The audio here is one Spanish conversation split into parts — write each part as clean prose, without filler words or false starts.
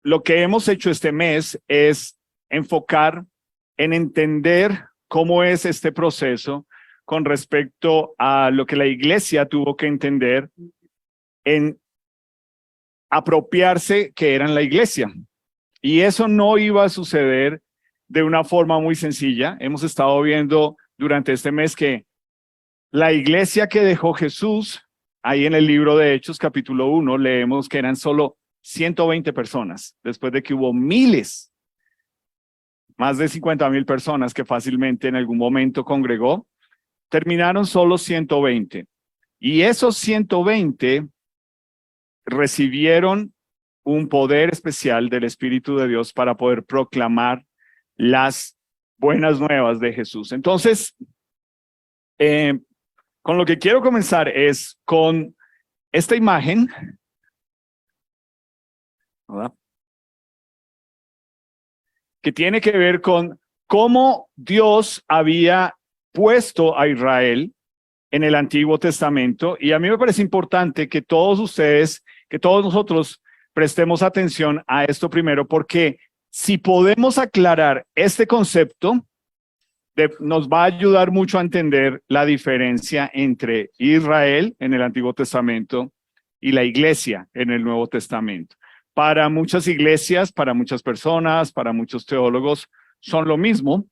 lo que hemos hecho este mes es enfocar en entender cómo es este proceso con respecto a lo que la iglesia tuvo que entender en apropiarse que eran la iglesia. Y eso no iba a suceder de una forma muy sencilla. Hemos estado viendo durante este mes que la iglesia que dejó Jesús, ahí en el libro de Hechos, capítulo 1, leemos que eran solo 120 personas, después de que hubo miles, más de 50,000 personas que fácilmente en algún momento congregó, terminaron solo 120. Y esos 120 recibieron un poder especial del Espíritu de Dios para poder proclamar las buenas nuevas de Jesús. Entonces, con lo que quiero comenzar es con esta imagen, ¿verdad?, que tiene que ver con cómo Dios había puesto a Israel en el Antiguo Testamento. Y a mí me parece importante que todos ustedes, que todos nosotros prestemos atención a esto primero, porque si podemos aclarar este concepto, nos va a ayudar mucho a entender la diferencia entre Israel en el Antiguo Testamento y la iglesia en el Nuevo Testamento. Para muchas iglesias, para muchas personas, para muchos teólogos, son lo mismo,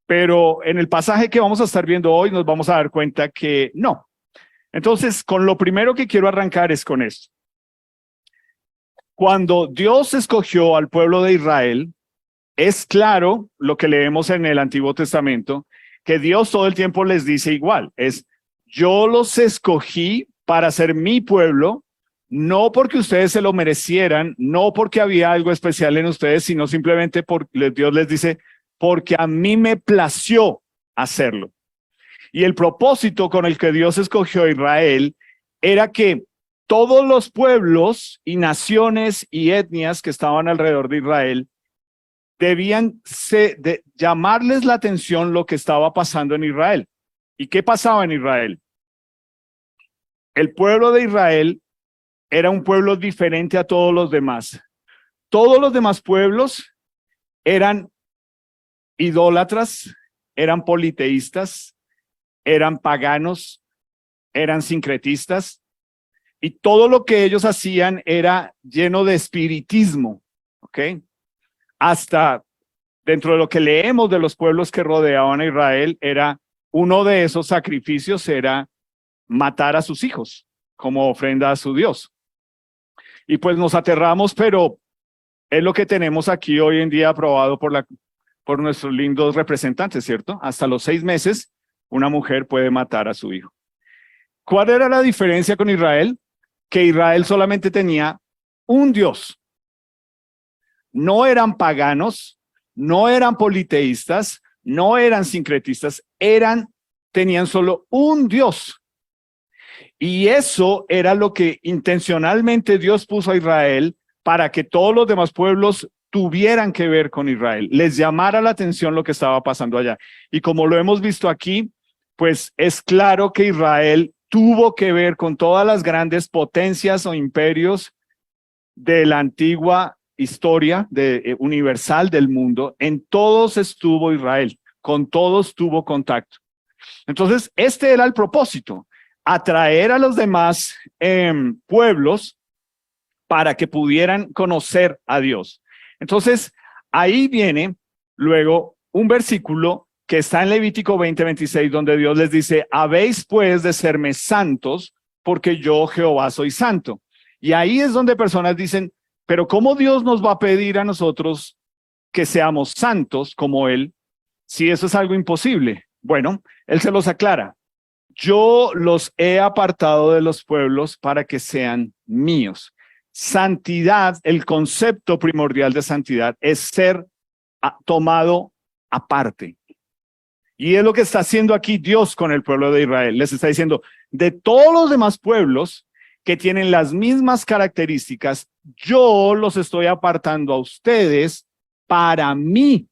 pero en el pasaje que vamos a estar viendo hoy nos vamos a dar cuenta que no. Entonces, con lo primero que quiero arrancar es con esto. Cuando Dios escogió al pueblo de Israel, es claro lo que leemos en el Antiguo Testamento, que Dios todo el tiempo les dice igual, es yo los escogí para ser mi pueblo, no porque ustedes se lo merecieran, no porque había algo especial en ustedes, sino simplemente porque Dios les dice, porque a mí me plació hacerlo. Y el propósito con el que Dios escogió a Israel era que todos los pueblos y naciones y etnias que estaban alrededor de Israel debían llamarles la atención lo que estaba pasando en Israel. ¿Y qué pasaba en Israel? El pueblo de Israel era un pueblo diferente a todos los demás. Todos los demás pueblos eran idólatras, eran politeístas, eran paganos, eran sincretistas, y todo lo que ellos hacían era lleno de espiritismo, ¿ok? Hasta dentro de lo que leemos de los pueblos que rodeaban a Israel, era uno de esos sacrificios era matar a sus hijos como ofrenda a su Dios. Y pues nos aterramos, pero es lo que tenemos aquí hoy en día aprobado por nuestros lindos representantes, ¿cierto? Hasta los 6 meses, una mujer puede matar a su hijo. ¿Cuál era la diferencia con Israel? Que Israel solamente tenía un Dios. No eran paganos, no eran politeístas, no eran sincretistas, tenían solo un Dios. Y eso era lo que intencionalmente Dios puso a Israel para que todos los demás pueblos tuvieran que ver con Israel, les llamara la atención lo que estaba pasando allá. Y como lo hemos visto aquí, pues es claro que Israel tuvo que ver con todas las grandes potencias o imperios de la antigua historia universal del mundo. En todos estuvo Israel, con todos tuvo contacto. Entonces, este era el propósito, atraer a los demás pueblos para que pudieran conocer a Dios. Entonces, ahí viene luego un versículo que está en Levítico 20:26, donde Dios les dice, habéis pues de serme santos, porque yo Jehová soy santo. Y ahí es donde personas dicen, pero ¿cómo Dios nos va a pedir a nosotros que seamos santos como Él, si eso es algo imposible? Bueno, Él se los aclara. Yo los he apartado de los pueblos para que sean míos. Santidad, el concepto primordial de santidad es ser tomado aparte. Y es lo que está haciendo aquí Dios con el pueblo de Israel. Les está diciendo, de todos los demás pueblos que tienen las mismas características, yo los estoy apartando a ustedes para mí,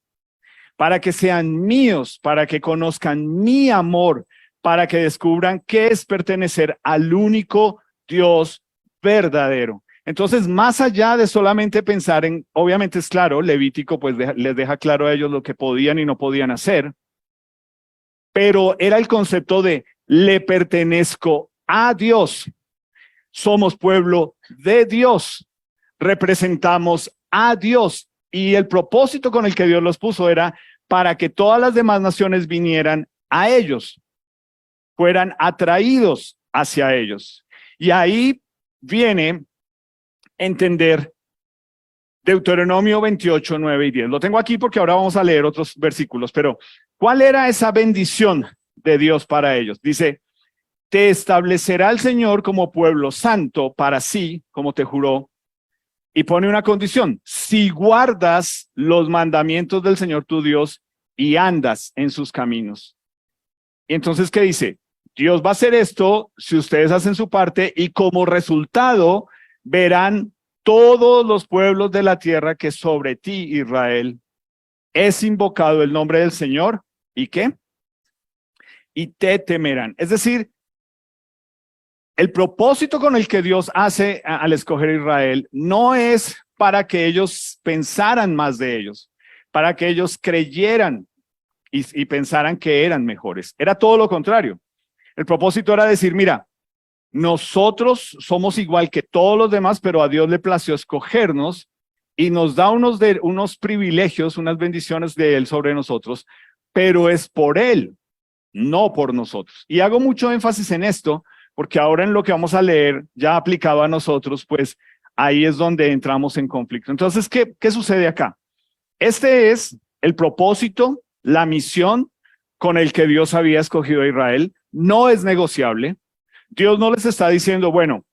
para que sean míos, para que conozcan mi amor, para que descubran qué es pertenecer al único Dios verdadero. Entonces, más allá de solamente pensar en, obviamente es claro, Levítico pues les deja claro a ellos lo que podían y no podían hacer, pero era el concepto de le pertenezco a Dios. Somos pueblo de Dios, representamos a Dios y el propósito con el que Dios los puso era para que todas las demás naciones vinieran a ellos, fueran atraídos hacia ellos. Y ahí viene entender Deuteronomio 28, 9 y 10. Lo tengo aquí porque ahora vamos a leer otros versículos, pero ¿cuál era esa bendición de Dios para ellos? Dice, te establecerá el Señor como pueblo santo para sí, como te juró, y pone una condición: si guardas los mandamientos del Señor tu Dios y andas en sus caminos. Y entonces, ¿qué dice? Dios va a hacer esto si ustedes hacen su parte y como resultado verán todos los pueblos de la tierra que sobre ti, Israel, es invocado el nombre del Señor. ¿Y qué? Y te temerán. Es decir, el propósito con el que Dios hace al escoger a Israel no es para que ellos pensaran más de ellos, para que ellos creyeran y pensaran que eran mejores. Era todo lo contrario. El propósito era decir, mira, nosotros somos igual que todos los demás, pero a Dios le plació escogernos y nos da unos privilegios, unas bendiciones de Él sobre nosotros, pero es por Él, no por nosotros. Y hago mucho énfasis en esto, porque ahora en lo que vamos a leer, ya aplicado a nosotros, pues ahí es donde entramos en conflicto. Entonces, ¿qué sucede acá? Este es el propósito, la misión con el que Dios había escogido a Israel. No es negociable. Dios no les está diciendo, bueno,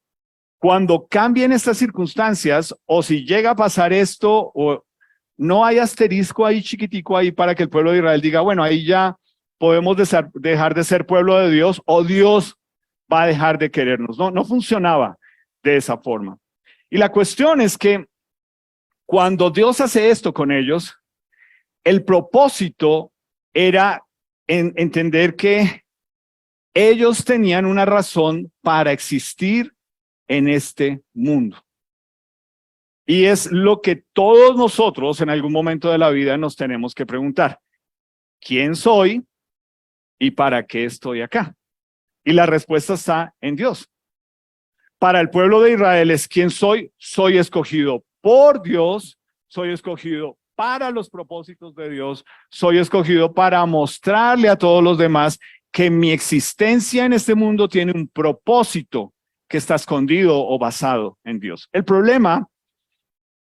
cuando cambien estas circunstancias o si llega a pasar esto, o no hay asterisco ahí chiquitico ahí para que el pueblo de Israel diga, bueno, ahí ya podemos dejar de ser pueblo de Dios o Dios va a dejar de querernos. No, no funcionaba de esa forma. Y la cuestión es que cuando Dios hace esto con ellos, el propósito era entender que ellos tenían una razón para existir en este mundo. Y es lo que todos nosotros en algún momento de la vida nos tenemos que preguntar. ¿Quién soy y para qué estoy acá? Y la respuesta está en Dios. Para el pueblo de Israel es ¿quién soy? Soy escogido por Dios, soy escogido para los propósitos de Dios, soy escogido para mostrarle a todos los demás que mi existencia en este mundo tiene un propósito que está escondido o basado en Dios. El problema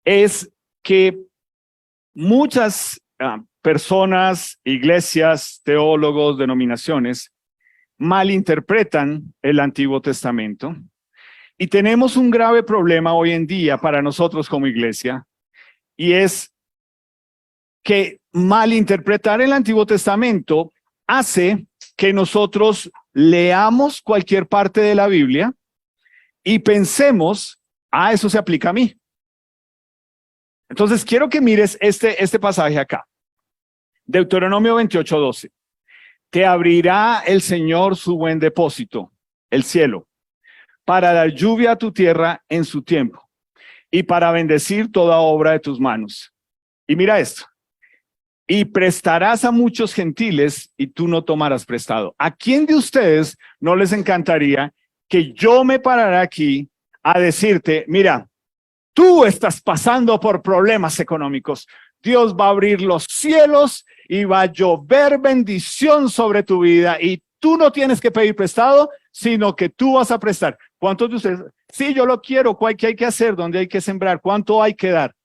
es que muchas personas, iglesias, teólogos, denominaciones, malinterpretan el Antiguo Testamento y tenemos un grave problema hoy en día para nosotros como iglesia, y es que malinterpretar el Antiguo Testamento hace que nosotros leamos cualquier parte de la Biblia y pensemos, eso se aplica a mí. Entonces quiero que mires este pasaje acá. Deuteronomio 28, 12. Te abrirá el Señor su buen depósito, el cielo, para dar lluvia a tu tierra en su tiempo y para bendecir toda obra de tus manos. Y mira esto. Y prestarás a muchos gentiles y tú no tomarás prestado. ¿A quién de ustedes no les encantaría que yo me parara aquí a decirte, mira, tú estás pasando por problemas económicos, Dios va a abrir los cielos y va a llover bendición sobre tu vida y tú no tienes que pedir prestado, sino que tú vas a prestar? ¿Cuántos de ustedes? Sí, yo lo quiero. ¿Qué hay que hacer? ¿Dónde hay que sembrar? ¿Cuánto hay que dar?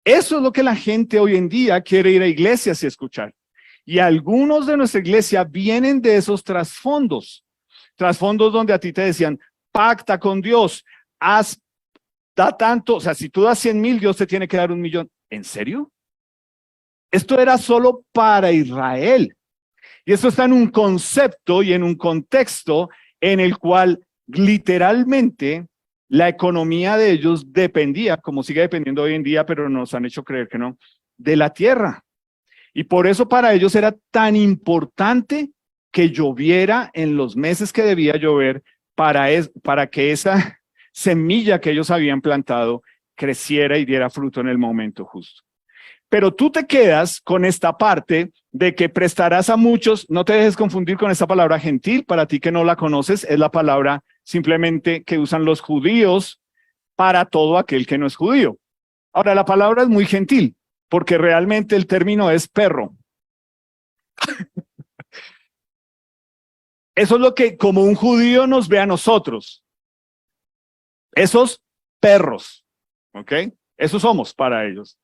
Eso es lo que la gente hoy en día quiere ir a iglesias y escuchar. Y algunos de nuestra iglesia vienen de esos trasfondos donde a ti te decían, pacta con Dios, da tanto, o sea, si tú das 100,000, Dios te tiene que dar 1,000,000. ¿En serio? Esto era solo para Israel. Y esto está en un concepto y en un contexto en el cual literalmente la economía de ellos dependía, como sigue dependiendo hoy en día, pero nos han hecho creer que no, de la tierra. Y por eso para ellos era tan importante que lloviera en los meses que debía llover para que esa semilla que ellos habían plantado creciera y diera fruto en el momento justo. Pero tú te quedas con esta parte de que prestarás a muchos, no te dejes confundir con esta palabra gentil, para ti que no la conoces, es la palabra simplemente que usan los judíos para todo aquel que no es judío. Ahora, la palabra es muy gentil, porque realmente el término es perro. Eso es lo que como un judío nos ve a nosotros. Esos perros, ¿ok? Esos somos para ellos.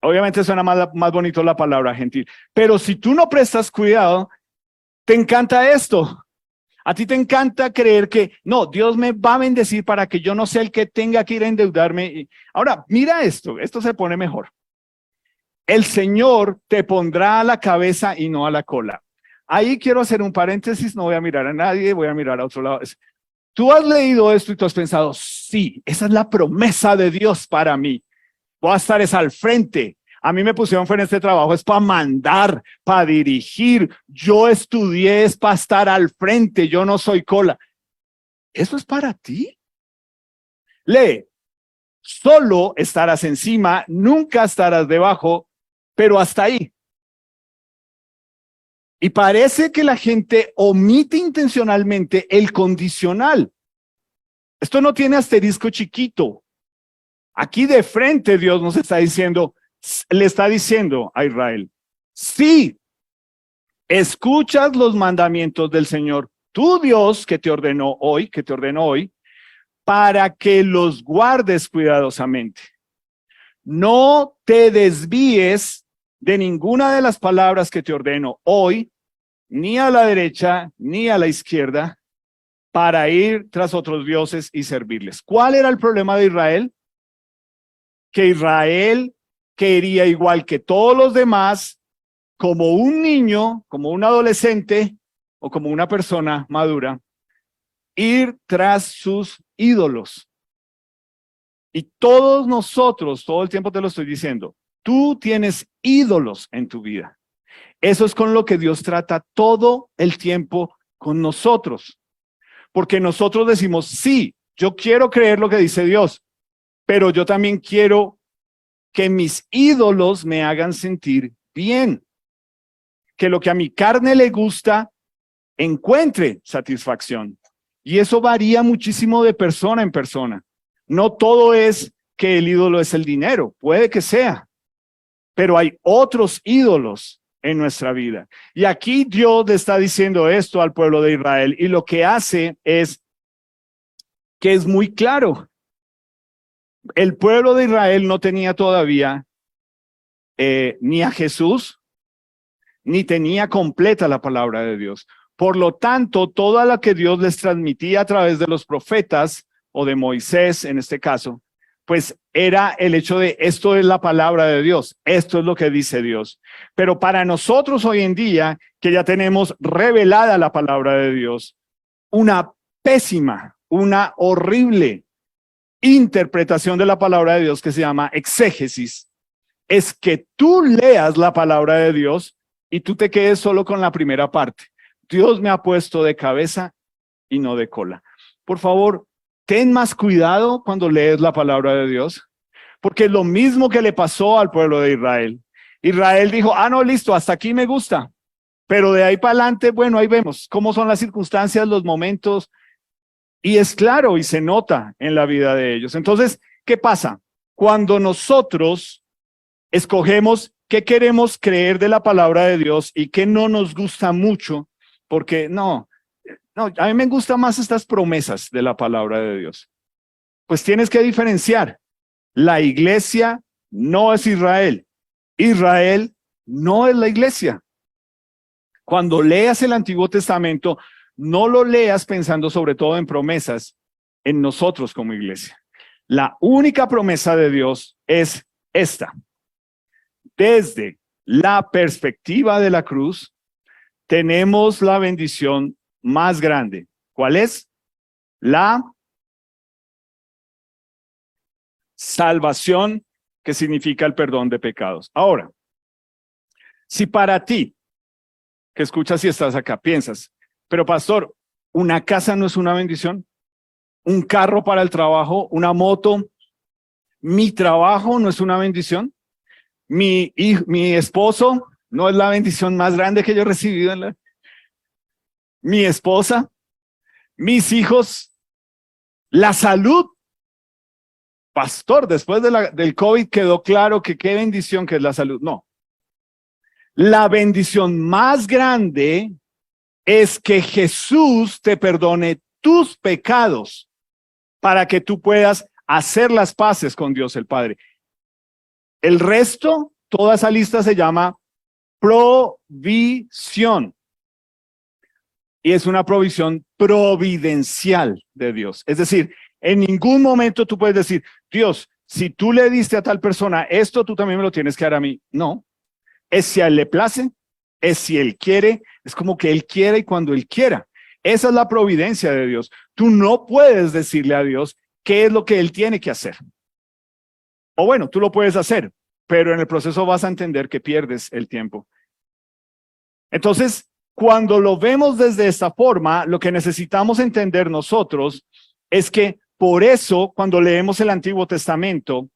Obviamente suena más bonito la palabra gentil, pero si tú no prestas cuidado, te encanta esto. A ti te encanta creer que, no, Dios me va a bendecir para que yo no sea el que tenga que ir a endeudarme. Ahora, mira esto se pone mejor. El Señor te pondrá a la cabeza y no a la cola. Ahí quiero hacer un paréntesis, no voy a mirar a nadie, voy a mirar a otro lado. Tú has leído esto y tú has pensado, sí, esa es la promesa de Dios para mí. Voy a estar al frente. A mí me pusieron fue en este trabajo, es para mandar, para dirigir. Yo estudié, es para estar al frente, yo no soy cola. ¿Eso es para ti? Lee, solo estarás encima, nunca estarás debajo, pero hasta ahí. Y parece que la gente omite intencionalmente el condicional. Esto no tiene asterisco chiquito. Aquí de frente Dios nos está diciendo, le está diciendo a Israel, si escuchas los mandamientos del Señor, tu Dios que te ordenó hoy, para que los guardes cuidadosamente. No te desvíes de ninguna de las palabras que te ordeno hoy, ni a la derecha, ni a la izquierda, para ir tras otros dioses y servirles. ¿Cuál era el problema de Israel? Que Israel quería, igual que todos los demás, como un niño, como un adolescente o como una persona madura, ir tras sus ídolos. Y todos nosotros, todo el tiempo te lo estoy diciendo, tú tienes ídolos en tu vida. Eso es con lo que Dios trata todo el tiempo con nosotros. Porque nosotros decimos, sí, yo quiero creer lo que dice Dios, pero yo también quiero que mis ídolos me hagan sentir bien. Que lo que a mi carne le gusta encuentre satisfacción. Y eso varía muchísimo de persona en persona. No todo es que el ídolo es el dinero, puede que sea, pero hay otros ídolos en nuestra vida. Y aquí Dios le está diciendo esto al pueblo de Israel y lo que hace es que es muy claro. El pueblo de Israel no tenía todavía ni a Jesús, ni tenía completa la palabra de Dios. Por lo tanto, toda la que Dios les transmitía a través de los profetas o de Moisés en este caso, pues era el hecho de esto es la palabra de Dios, esto es lo que dice Dios. Pero para nosotros hoy en día, que ya tenemos revelada la palabra de Dios, una pésima, una horrible interpretación de la palabra de Dios que se llama exégesis, es que tú leas la palabra de Dios y tú te quedes solo con la primera parte. Dios me ha puesto de cabeza y no de cola. Por favor, ten más cuidado cuando lees la palabra de Dios, porque es lo mismo que le pasó al pueblo de Israel. Israel dijo, no, listo, hasta aquí me gusta, pero de ahí para adelante, bueno, ahí vemos cómo son las circunstancias, los momentos, y es claro y se nota en la vida de ellos. Entonces, ¿qué pasa? Cuando nosotros escogemos qué queremos creer de la palabra de Dios y qué no nos gusta mucho, porque no, a mí me gustan más estas promesas de la palabra de Dios. Pues tienes que diferenciar. La iglesia no es Israel. Israel no es la iglesia. Cuando leas el Antiguo Testamento, no lo leas pensando sobre todo en promesas en nosotros como iglesia. La única promesa de Dios es esta. Desde la perspectiva de la cruz, tenemos la bendición más grande. ¿Cuál es? La salvación, que significa el perdón de pecados. Ahora, si para ti, que escuchas y estás acá, piensas, pero pastor, ¿una casa no es una bendición? un carro para el trabajo, una moto. Mi trabajo no es una bendición. Mi esposo no es la bendición más grande que yo he recibido mi esposa, mis hijos, la salud. Pastor, después del COVID quedó claro que qué bendición que es la salud. No. La bendición más grande es que Jesús te perdone tus pecados para que tú puedas hacer las paces con Dios el Padre. El resto, toda esa lista se llama provisión. Y es una provisión providencial de Dios. Es decir, en ningún momento tú puedes decir, Dios, si tú le diste a tal persona esto, tú también me lo tienes que dar a mí. No, es si a él le place, es si él quiere, es como que él quiera y cuando él quiera. Esa es la providencia de Dios. Tú no puedes decirle a Dios qué es lo que él tiene que hacer. O bueno, tú lo puedes hacer, pero en el proceso vas a entender que pierdes el tiempo. Entonces, cuando lo vemos desde esta forma, lo que necesitamos entender nosotros es que por eso, cuando leemos el Antiguo Testamento,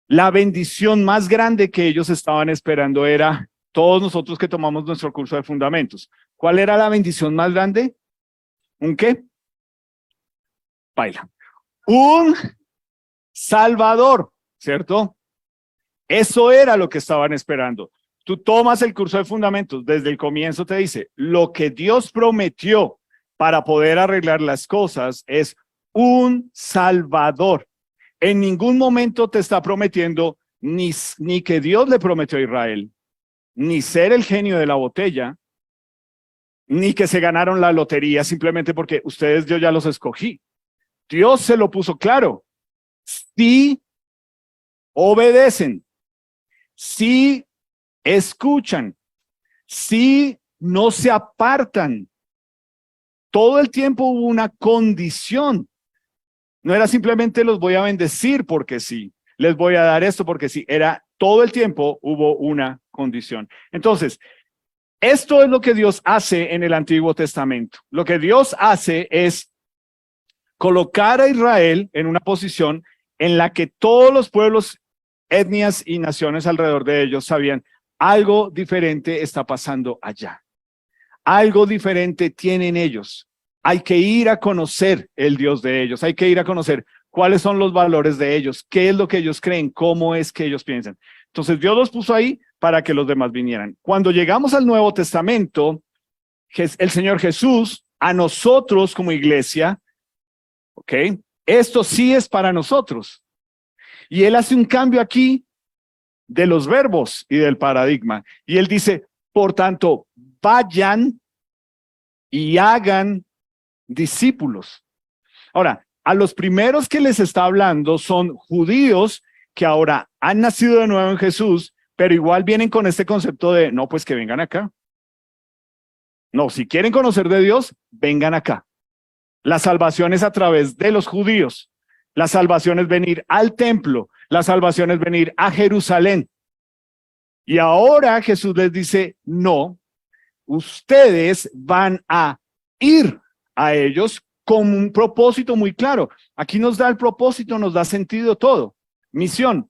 la bendición más grande que ellos estaban esperando era todos nosotros que tomamos nuestro curso de fundamentos. ¿Cuál era la bendición más grande? ¿Un qué? Baila. Un Salvador, ¿cierto? Eso era lo que estaban esperando. Tú tomas el curso de fundamentos, desde el comienzo te dice, lo que Dios prometió para poder arreglar las cosas es un Salvador. En ningún momento te está prometiendo ni que Dios le prometió a Israel, ni ser el genio de la botella, ni que se ganaron la lotería simplemente porque ustedes yo ya los escogí. Dios se lo puso claro. Si obedecen, si escuchan, si no se apartan. Todo el tiempo hubo una condición. No era simplemente los voy a bendecir porque sí, les voy a dar esto porque sí. Era todo el tiempo hubo una condición. Entonces, esto es lo que Dios hace en el Antiguo Testamento. Lo que Dios hace es colocar a Israel en una posición en la que todos los pueblos, etnias y naciones alrededor de ellos sabían algo diferente está pasando allá. Algo diferente tienen ellos. Hay que ir a conocer el Dios de ellos. Hay que ir a conocer cuáles son los valores de ellos, qué es lo que ellos creen, cómo es que ellos piensan. Entonces Dios los puso ahí para que los demás vinieran. Cuando llegamos al Nuevo Testamento, el Señor Jesús, a nosotros como iglesia, ¿ok? Esto sí es para nosotros. Y Él hace un cambio aquí de los verbos y del paradigma. Y Él dice, por tanto, vayan y hagan discípulos. Ahora, a los primeros que les está hablando son judíos que ahora han nacido de nuevo en Jesús, pero igual vienen con este concepto de, no, pues que vengan acá. No, si quieren conocer de Dios, vengan acá. La salvación es a través de los judíos. La salvación es venir al templo. La salvación es venir a Jerusalén. Y ahora Jesús les dice, no, ustedes van a ir a ellos con un propósito muy claro. Aquí nos da el propósito, nos da sentido todo. Misión,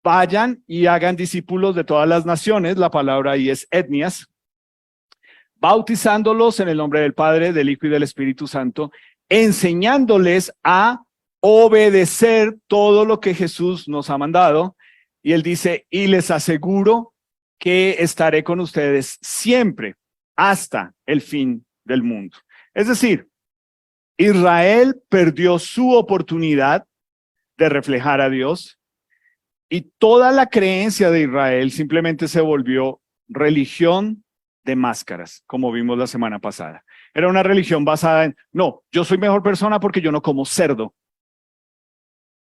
vayan y hagan discípulos de todas las naciones, la palabra ahí es etnias, bautizándolos en el nombre del Padre, del Hijo y del Espíritu Santo, enseñándoles a obedecer todo lo que Jesús nos ha mandado. Y él dice, y les aseguro que estaré con ustedes siempre hasta el fin del mundo. Es decir, Israel perdió su oportunidad de reflejar a Dios y toda la creencia de Israel simplemente se volvió religión de máscaras, como vimos la semana pasada. Era una religión basada en, no, yo soy mejor persona porque yo no como cerdo,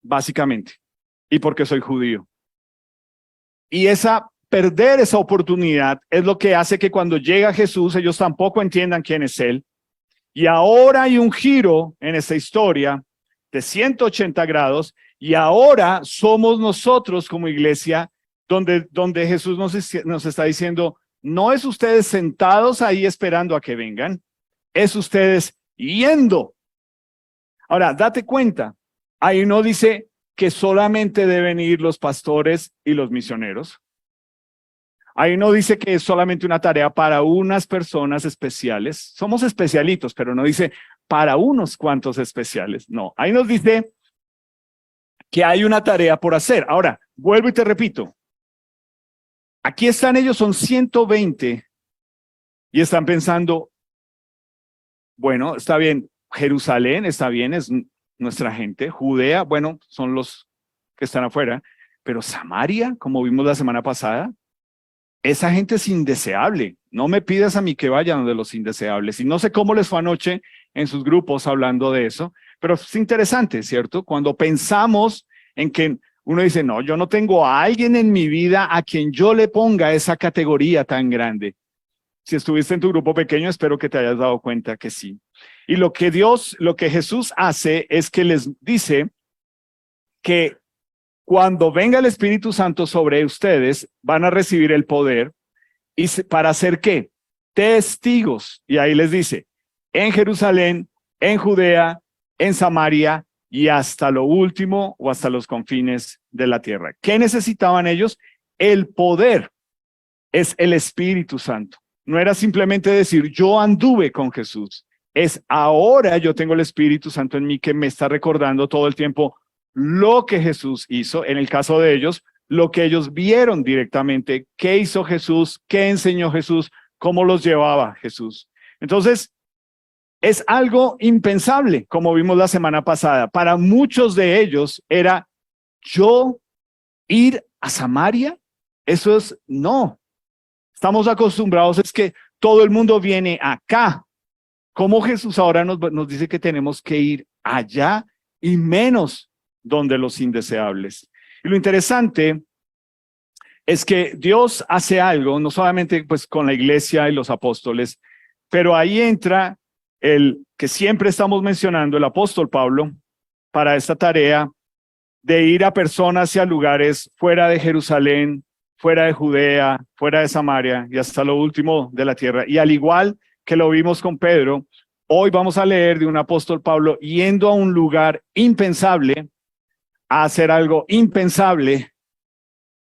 básicamente, y porque soy judío. Y perder esa oportunidad es lo que hace que cuando llega Jesús, ellos tampoco entiendan quién es Él. Y ahora hay un giro en esta historia de 180 grados, y ahora somos nosotros como iglesia donde Jesús nos está diciendo, no es ustedes sentados ahí esperando a que vengan, es ustedes yendo Ahora, date cuenta, ahí no dice que solamente deben ir los pastores y los misioneros. Ahí no dice que es solamente una tarea para unas personas especiales. Somos especialitos, pero no dice para unos cuantos especiales. No, ahí nos dice que hay una tarea por hacer. Ahora, vuelvo y te repito. Aquí están ellos, son 120 y están pensando, bueno, está bien, Jerusalén está bien, es nuestra gente. Judea, bueno, son los que están afuera. Pero Samaria, como vimos la semana pasada, esa gente es indeseable. No me pidas a mí que vayan de los indeseables. Y no sé cómo les fue anoche en sus grupos hablando de eso, pero es interesante, ¿cierto? Cuando pensamos en que uno dice, no, yo no tengo a alguien en mi vida a quien yo le ponga esa categoría tan grande. Si estuviste en tu grupo pequeño, espero que te hayas dado cuenta que sí. Y lo que Jesús hace es que les dice que cuando venga el Espíritu Santo sobre ustedes, van a recibir el poder. ¿Y para hacer qué? Testigos. Y ahí les dice, en Jerusalén, en Judea, en Samaria y hasta lo último o hasta los confines de la tierra. ¿Qué necesitaban ellos? El poder es el Espíritu Santo. No era simplemente decir, yo anduve con Jesús. Es ahora yo tengo el Espíritu Santo en mí que me está recordando todo el tiempo lo que Jesús hizo. En el caso de ellos, lo que ellos vieron directamente, qué hizo Jesús, qué enseñó Jesús, cómo los llevaba Jesús. Entonces, es algo impensable, como vimos la semana pasada. Para muchos de ellos era yo ir a Samaria. Eso es no. Estamos acostumbrados, es que todo el mundo viene acá. ¿Cómo Jesús ahora nos dice que tenemos que ir allá y menos donde los indeseables? Y lo interesante es que Dios hace algo, no solamente pues con la iglesia y los apóstoles, pero ahí entra el que siempre estamos mencionando, el apóstol Pablo, para esta tarea de ir a personas y a lugares fuera de Jerusalén, fuera de Judea, fuera de Samaria y hasta lo último de la tierra. Y al igual que lo vimos con Pedro, hoy vamos a leer de un apóstol Pablo yendo a un lugar impensable a hacer algo impensable,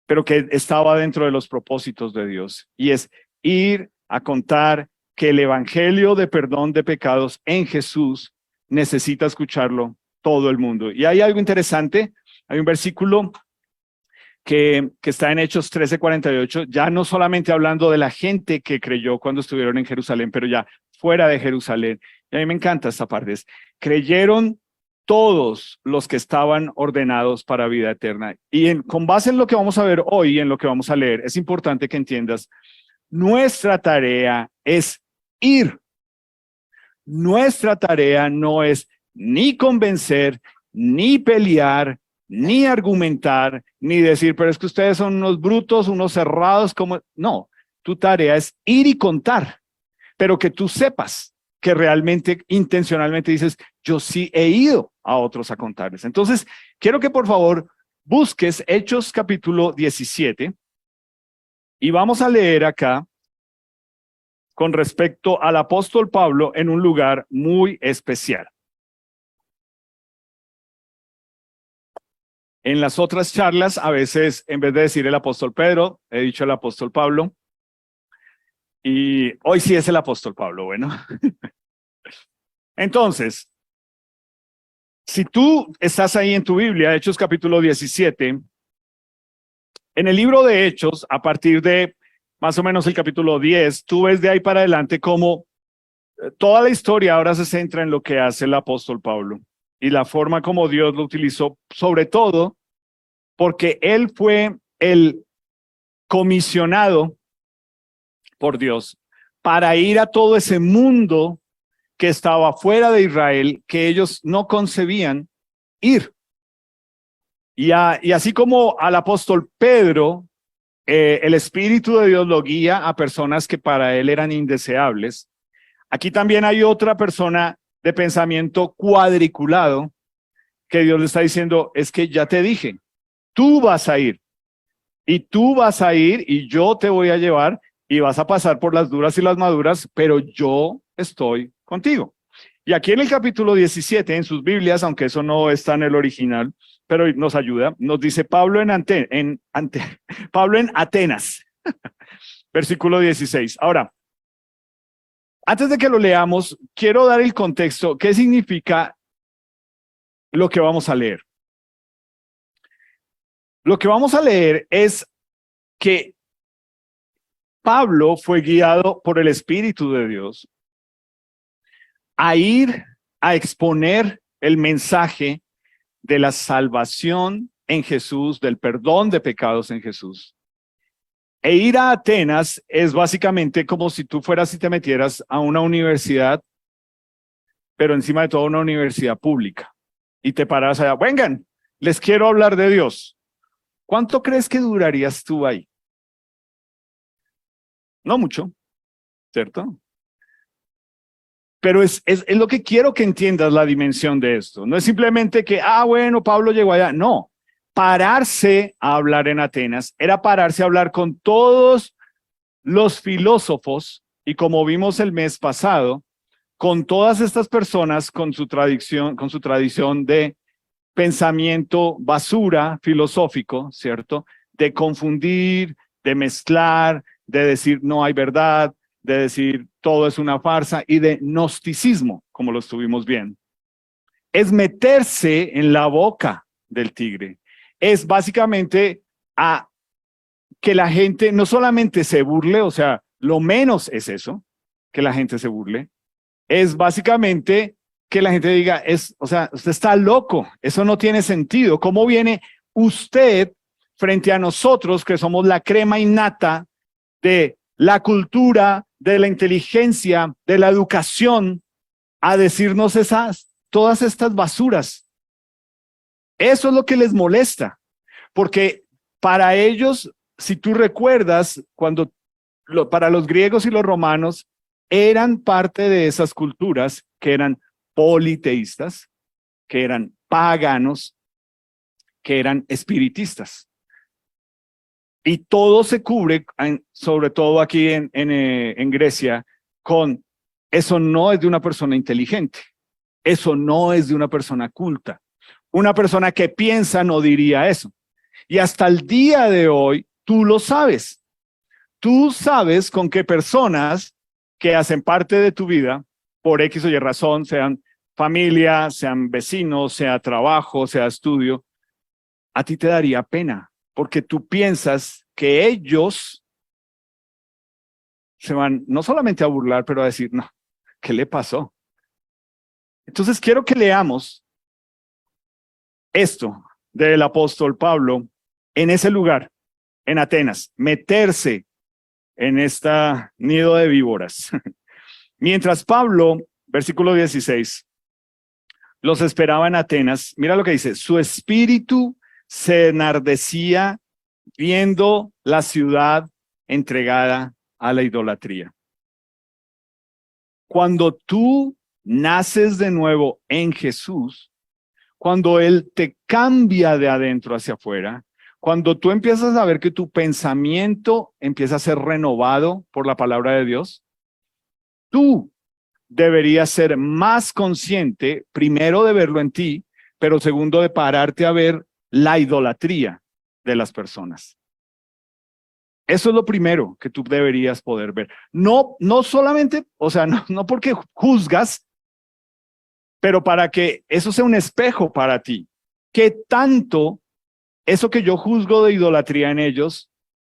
pero que estaba dentro de los propósitos de Dios. Y es ir a contar que el evangelio de perdón de pecados en Jesús necesita escucharlo todo el mundo. Y hay algo interesante, hay un versículo que está en Hechos 13:48, ya no solamente hablando de la gente que creyó cuando estuvieron en Jerusalén, pero ya fuera de Jerusalén. Y a mí me encanta esta parte, creyeron todos los que estaban ordenados para vida eterna. Y con base en lo que vamos a ver hoy, en lo que vamos a leer, es importante que entiendas, nuestra tarea es ir. Nuestra tarea no es ni convencer, ni pelear, ni argumentar, ni decir, pero es que ustedes son unos brutos, unos cerrados, como... No, tu tarea es ir y contar, pero que tú sepas que realmente, intencionalmente dices, yo sí he ido a otros a contarles. Entonces, quiero que por favor busques Hechos capítulo 17 y vamos a leer acá con respecto al apóstol Pablo en un lugar muy especial. En las otras charlas, a veces, en vez de decir el apóstol Pedro, he dicho el apóstol Pablo. Y hoy sí es el apóstol Pablo, bueno. Entonces, si tú estás ahí en tu Biblia, Hechos capítulo 17, en el libro de Hechos, a partir de más o menos el capítulo 10, tú ves de ahí para adelante cómo toda la historia ahora se centra en lo que hace el apóstol Pablo y la forma como Dios lo utilizó, sobre todo porque él fue el comisionado por Dios para ir a todo ese mundo que estaba fuera de Israel, que ellos no concebían ir. Y así como al apóstol Pedro, el Espíritu de Dios lo guía a personas que para él eran indeseables, aquí también hay otra persona de pensamiento cuadriculado que Dios le está diciendo, es que ya te dije, tú vas a ir y tú vas a ir y yo te voy a llevar y vas a pasar por las duras y las maduras, pero yo estoy contigo. Y aquí en el capítulo 17, en sus Biblias, aunque eso no está en el original, pero nos ayuda, nos dice Pablo Pablo en Atenas, versículo 16. Ahora, antes de que lo leamos, quiero dar el contexto. ¿Qué significa lo que vamos a leer? Lo que vamos a leer es que Pablo fue guiado por el Espíritu de Dios a ir a exponer el mensaje de la salvación en Jesús, del perdón de pecados en Jesús. E ir a Atenas es básicamente como si tú fueras y te metieras a una universidad, pero encima de todo una universidad pública, y te paras allá. Vengan, les quiero hablar de Dios. ¿Cuánto crees que durarías tú ahí? No mucho, ¿cierto? Pero es lo que quiero que entiendas la dimensión de esto. No es simplemente que, bueno, Pablo llegó allá. No, pararse a hablar en Atenas era pararse a hablar con todos los filósofos y, como vimos el mes pasado, con todas estas personas con su tradición de pensamiento basura filosófico, ¿cierto? De confundir, de mezclar, de decir no hay verdad, de decir todo es una farsa, y de gnosticismo, como lo estuvimos viendo. Es meterse en la boca del tigre. Es básicamente a que la gente no solamente se burle, o sea, lo menos es eso, que la gente se burle, es básicamente que la gente diga, o sea, usted está loco, eso no tiene sentido. ¿Cómo viene usted frente a nosotros, que somos la crema innata de la cultura, de la inteligencia, de la educación, a decirnos todas estas basuras? Eso es lo que les molesta, porque para ellos, si tú recuerdas, para los griegos y los romanos, eran parte de esas culturas que eran politeístas, que eran paganos, que eran espiritistas. Y todo se cubre, sobre todo aquí en Grecia, con eso no es de una persona inteligente, eso no es de una persona culta. Una persona que piensa no diría eso. Y hasta el día de hoy, tú lo sabes. Tú sabes con qué personas que hacen parte de tu vida, por X o Y razón, sean familia, sean vecinos, sea trabajo, sea estudio, a ti te daría pena, porque tú piensas que ellos se van no solamente a burlar, pero a decir, no, ¿qué le pasó? Entonces quiero que leamos esto del apóstol Pablo en ese lugar, en Atenas, meterse en esta nido de víboras. Mientras Pablo, versículo 16, los esperaba en Atenas, mira lo que dice, su espíritu se enardecía viendo la ciudad entregada a la idolatría. Cuando tú naces de nuevo en Jesús, cuando Él te cambia de adentro hacia afuera, cuando tú empiezas a ver que tu pensamiento empieza a ser renovado por la palabra de Dios, tú deberías ser más consciente, primero de verlo en ti, pero segundo de pararte a ver la idolatría de las personas. Eso es lo primero que tú deberías poder ver. No solamente, o sea, no porque juzgas, pero para que eso sea un espejo para ti. ¿Qué tanto eso que yo juzgo de idolatría en ellos,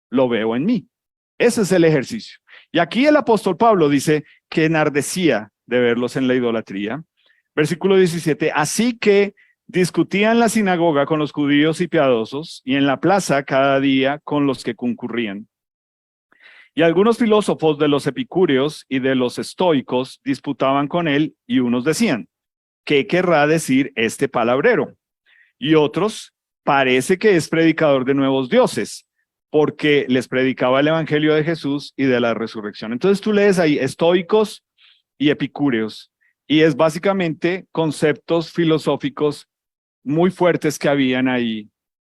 lo veo en mí? Ese es el ejercicio. Y aquí el apóstol Pablo dice que enardecía de verlos en la idolatría. Versículo 17, así que discutía en la sinagoga con los judíos y piadosos, y en la plaza cada día con los que concurrían. Y algunos filósofos de los epicúreos y de los estoicos disputaban con él, y unos decían, ¿qué querrá decir este palabrero? Y otros, parece que es predicador de nuevos dioses, porque les predicaba el evangelio de Jesús y de la resurrección. Entonces tú lees ahí estoicos y epicúreos, y es básicamente conceptos filosóficos muy fuertes que habían ahí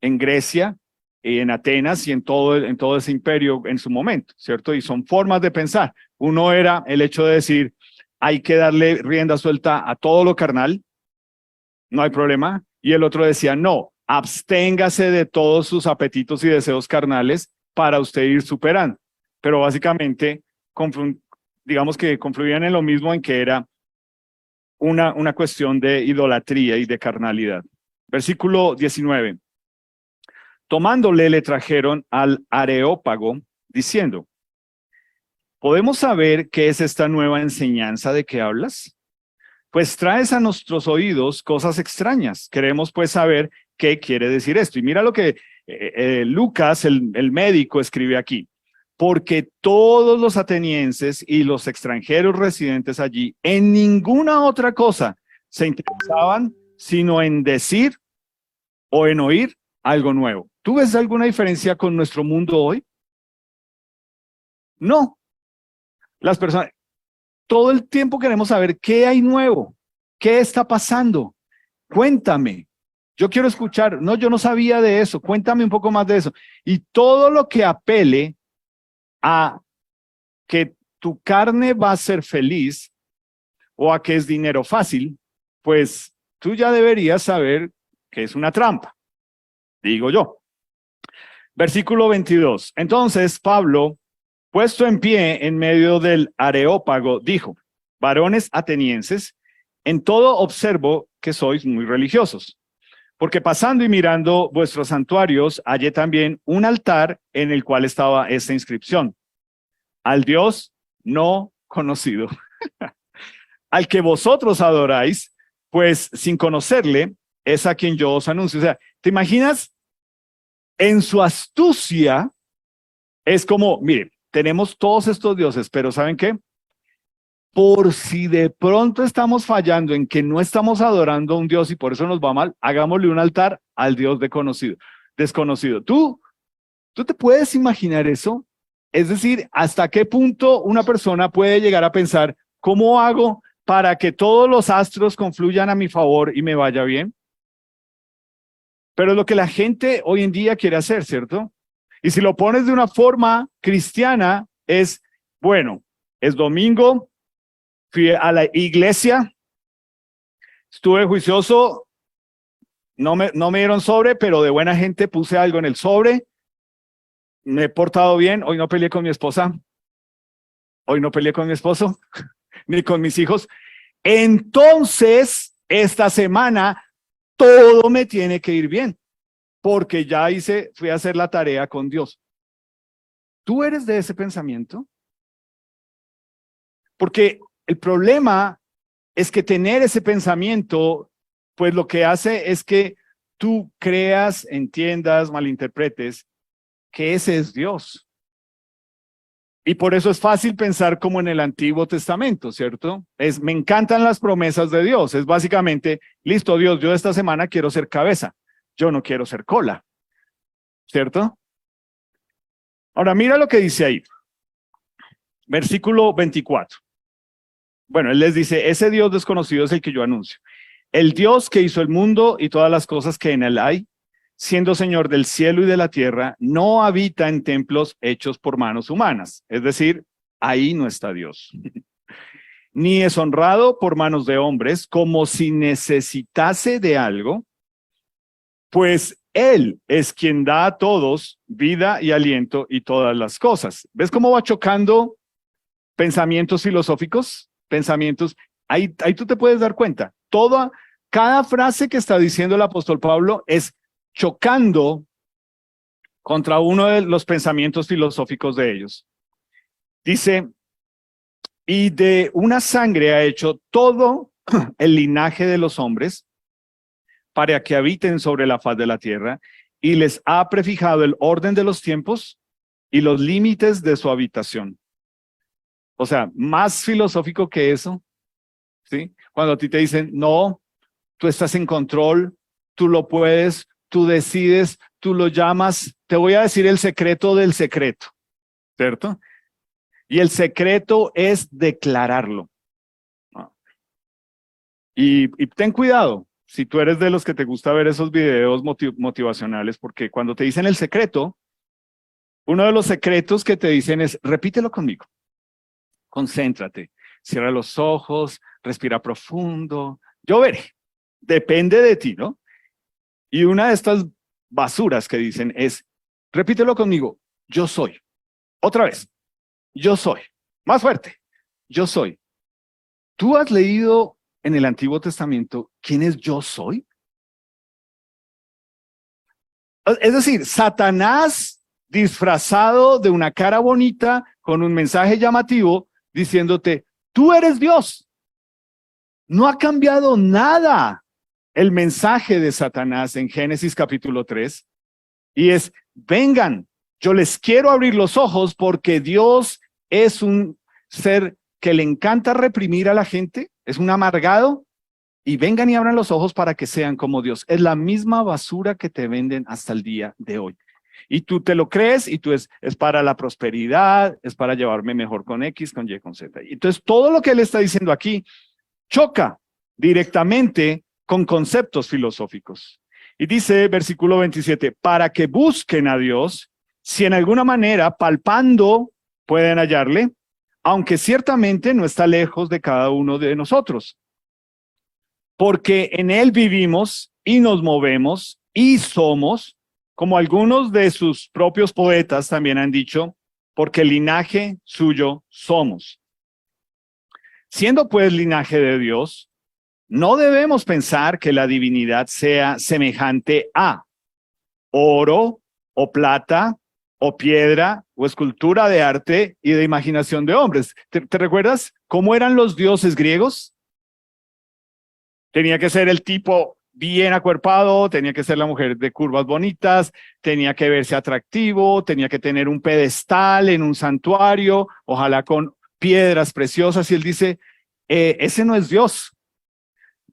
en Grecia, en Atenas y en todo ese imperio en su momento, ¿cierto? Y son formas de pensar. Uno era el hecho de decir, hay que darle rienda suelta a todo lo carnal, no hay problema. Y el otro decía, no, absténgase de todos sus apetitos y deseos carnales para usted ir superando. Pero básicamente, digamos que confluían en lo mismo, en que era una cuestión de idolatría y de carnalidad. Versículo 19. Tomándole, le trajeron al Areópago, diciendo, ¿podemos saber qué es esta nueva enseñanza de que hablas? Pues traes a nuestros oídos cosas extrañas. Queremos pues saber qué quiere decir esto. Y mira lo que Lucas, el médico, escribe aquí. Porque todos los atenienses y los extranjeros residentes allí en ninguna otra cosa se interesaban sino en decir o en oír algo nuevo. ¿Tú ves alguna diferencia con nuestro mundo hoy? No. Las personas, todo el tiempo queremos saber qué hay nuevo, qué está pasando. Cuéntame. Yo quiero escuchar. No, yo no sabía de eso. Cuéntame un poco más de eso. Y todo lo que apele a que tu carne va a ser feliz o a que es dinero fácil, pues tú ya deberías saber que es una trampa, digo yo. Versículo 22. Entonces Pablo, puesto en pie en medio del Areópago, dijo, varones atenienses, en todo observo que sois muy religiosos, porque pasando y mirando vuestros santuarios, hallé también un altar en el cual estaba esta inscripción: al Dios no conocido, al que vosotros adoráis, pues sin conocerle, es a quien yo os anuncio. O sea, ¿te imaginas? En su astucia, es como, mire, tenemos todos estos dioses, pero ¿saben qué? Por si de pronto estamos fallando en que no estamos adorando a un Dios y por eso nos va mal, hagámosle un altar al Dios desconocido. ¿Tú te puedes imaginar eso? Es decir, ¿hasta qué punto una persona puede llegar a pensar, ¿cómo hago para que todos los astros confluyan a mi favor y me vaya bien? Pero es lo que la gente hoy en día quiere hacer, ¿cierto? Y si lo pones de una forma cristiana, es, bueno, es domingo, fui a la iglesia, estuve juicioso, no me dieron sobre, pero de buena gente puse algo en el sobre, me he portado bien, hoy no peleé con mi esposa, hoy no peleé con mi esposo, ni con mis hijos. Entonces, esta semana, todo me tiene que ir bien, porque ya fui a hacer la tarea con Dios. ¿Tú eres de ese pensamiento? Porque el problema es que tener ese pensamiento, pues lo que hace es que tú creas, entiendas, malinterpretes que ese es Dios. Y por eso es fácil pensar como en el Antiguo Testamento, ¿cierto? Me encantan las promesas de Dios. Es básicamente, listo, Dios, yo esta semana quiero ser cabeza, yo no quiero ser cola, ¿cierto? Ahora mira lo que dice ahí. Versículo 24. Bueno, él les dice, ese Dios desconocido es el que yo anuncio. El Dios que hizo el mundo y todas las cosas que en él hay, siendo Señor del cielo y de la tierra, no habita en templos hechos por manos humanas. Es decir, ahí no está Dios. Ni es honrado por manos de hombres, como si necesitase de algo, pues Él es quien da a todos vida y aliento y todas las cosas. ¿Ves cómo va chocando pensamientos filosóficos? Pensamientos, ahí tú te puedes dar cuenta. Cada frase que está diciendo el apóstol Pablo es chocando contra uno de los pensamientos filosóficos de ellos. Dice, y de una sangre ha hecho todo el linaje de los hombres para que habiten sobre la faz de la tierra, y les ha prefijado el orden de los tiempos y los límites de su habitación. O sea, más filosófico que eso, ¿sí? Cuando a ti te dicen, no, tú estás en control, tú lo puedes, tú decides, tú lo llamas, te voy a decir el secreto del secreto, ¿cierto? Y el secreto es declararlo. Y ten cuidado, si tú eres de los que te gusta ver esos videos motivacionales, porque cuando te dicen el secreto, uno de los secretos que te dicen es, repítelo conmigo, concéntrate, cierra los ojos, respira profundo. Yo veré. Depende de ti, ¿no? Y una de estas basuras que dicen es, repítelo conmigo, yo soy. Otra vez, yo soy. Más fuerte, yo soy. ¿Tú has leído en el Antiguo Testamento quién es yo soy? Es decir, Satanás disfrazado de una cara bonita con un mensaje llamativo diciéndote, tú eres Dios. No ha cambiado nada el mensaje de Satanás en Génesis capítulo 3 y es, vengan, yo les quiero abrir los ojos porque Dios es un ser que le encanta reprimir a la gente, es un amargado, y vengan y abran los ojos para que sean como Dios. Es la misma basura que te venden hasta el día de hoy. Y tú te lo crees y tú es para la prosperidad, es para llevarme mejor con X, con Y, con Z. Entonces todo lo que él está diciendo aquí choca directamente con conceptos filosóficos. Y dice, versículo 27, para que busquen a Dios, si en alguna manera palpando pueden hallarle, aunque ciertamente no está lejos de cada uno de nosotros. Porque en él vivimos y nos movemos y somos, como algunos de sus propios poetas también han dicho, porque linaje suyo somos. Siendo pues linaje de Dios, no debemos pensar que la divinidad sea semejante a oro o plata o piedra o escultura de arte y de imaginación de hombres. ¿Te recuerdas cómo eran los dioses griegos? Tenía que ser el tipo bien acuerpado, tenía que ser la mujer de curvas bonitas, tenía que verse atractivo, tenía que tener un pedestal en un santuario, ojalá con piedras preciosas. Y él dice, ese no es Dios.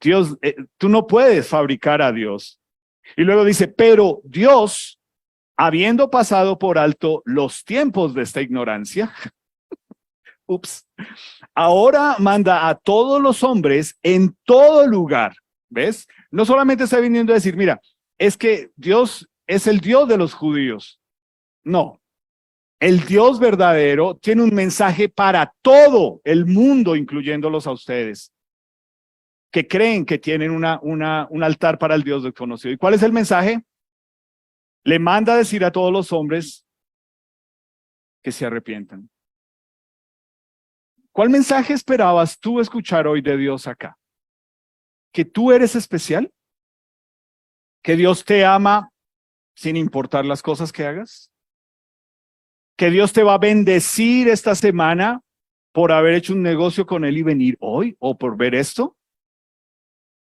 Dios, tú no puedes fabricar a Dios. Y luego dice, pero Dios, habiendo pasado por alto los tiempos de esta ignorancia, ahora manda a todos los hombres en todo lugar, ¿ves? No solamente está viniendo a decir, mira, es que Dios es el Dios de los judíos. No, el Dios verdadero tiene un mensaje para todo el mundo, incluyéndolos a ustedes, que creen que tienen un altar para el Dios desconocido. ¿Y cuál es el mensaje? Le manda a decir a todos los hombres que se arrepientan. ¿Cuál mensaje esperabas tú escuchar hoy de Dios acá? ¿Que tú eres especial? ¿Que Dios te ama sin importar las cosas que hagas? ¿Que Dios te va a bendecir esta semana por haber hecho un negocio con Él y venir hoy o por ver esto?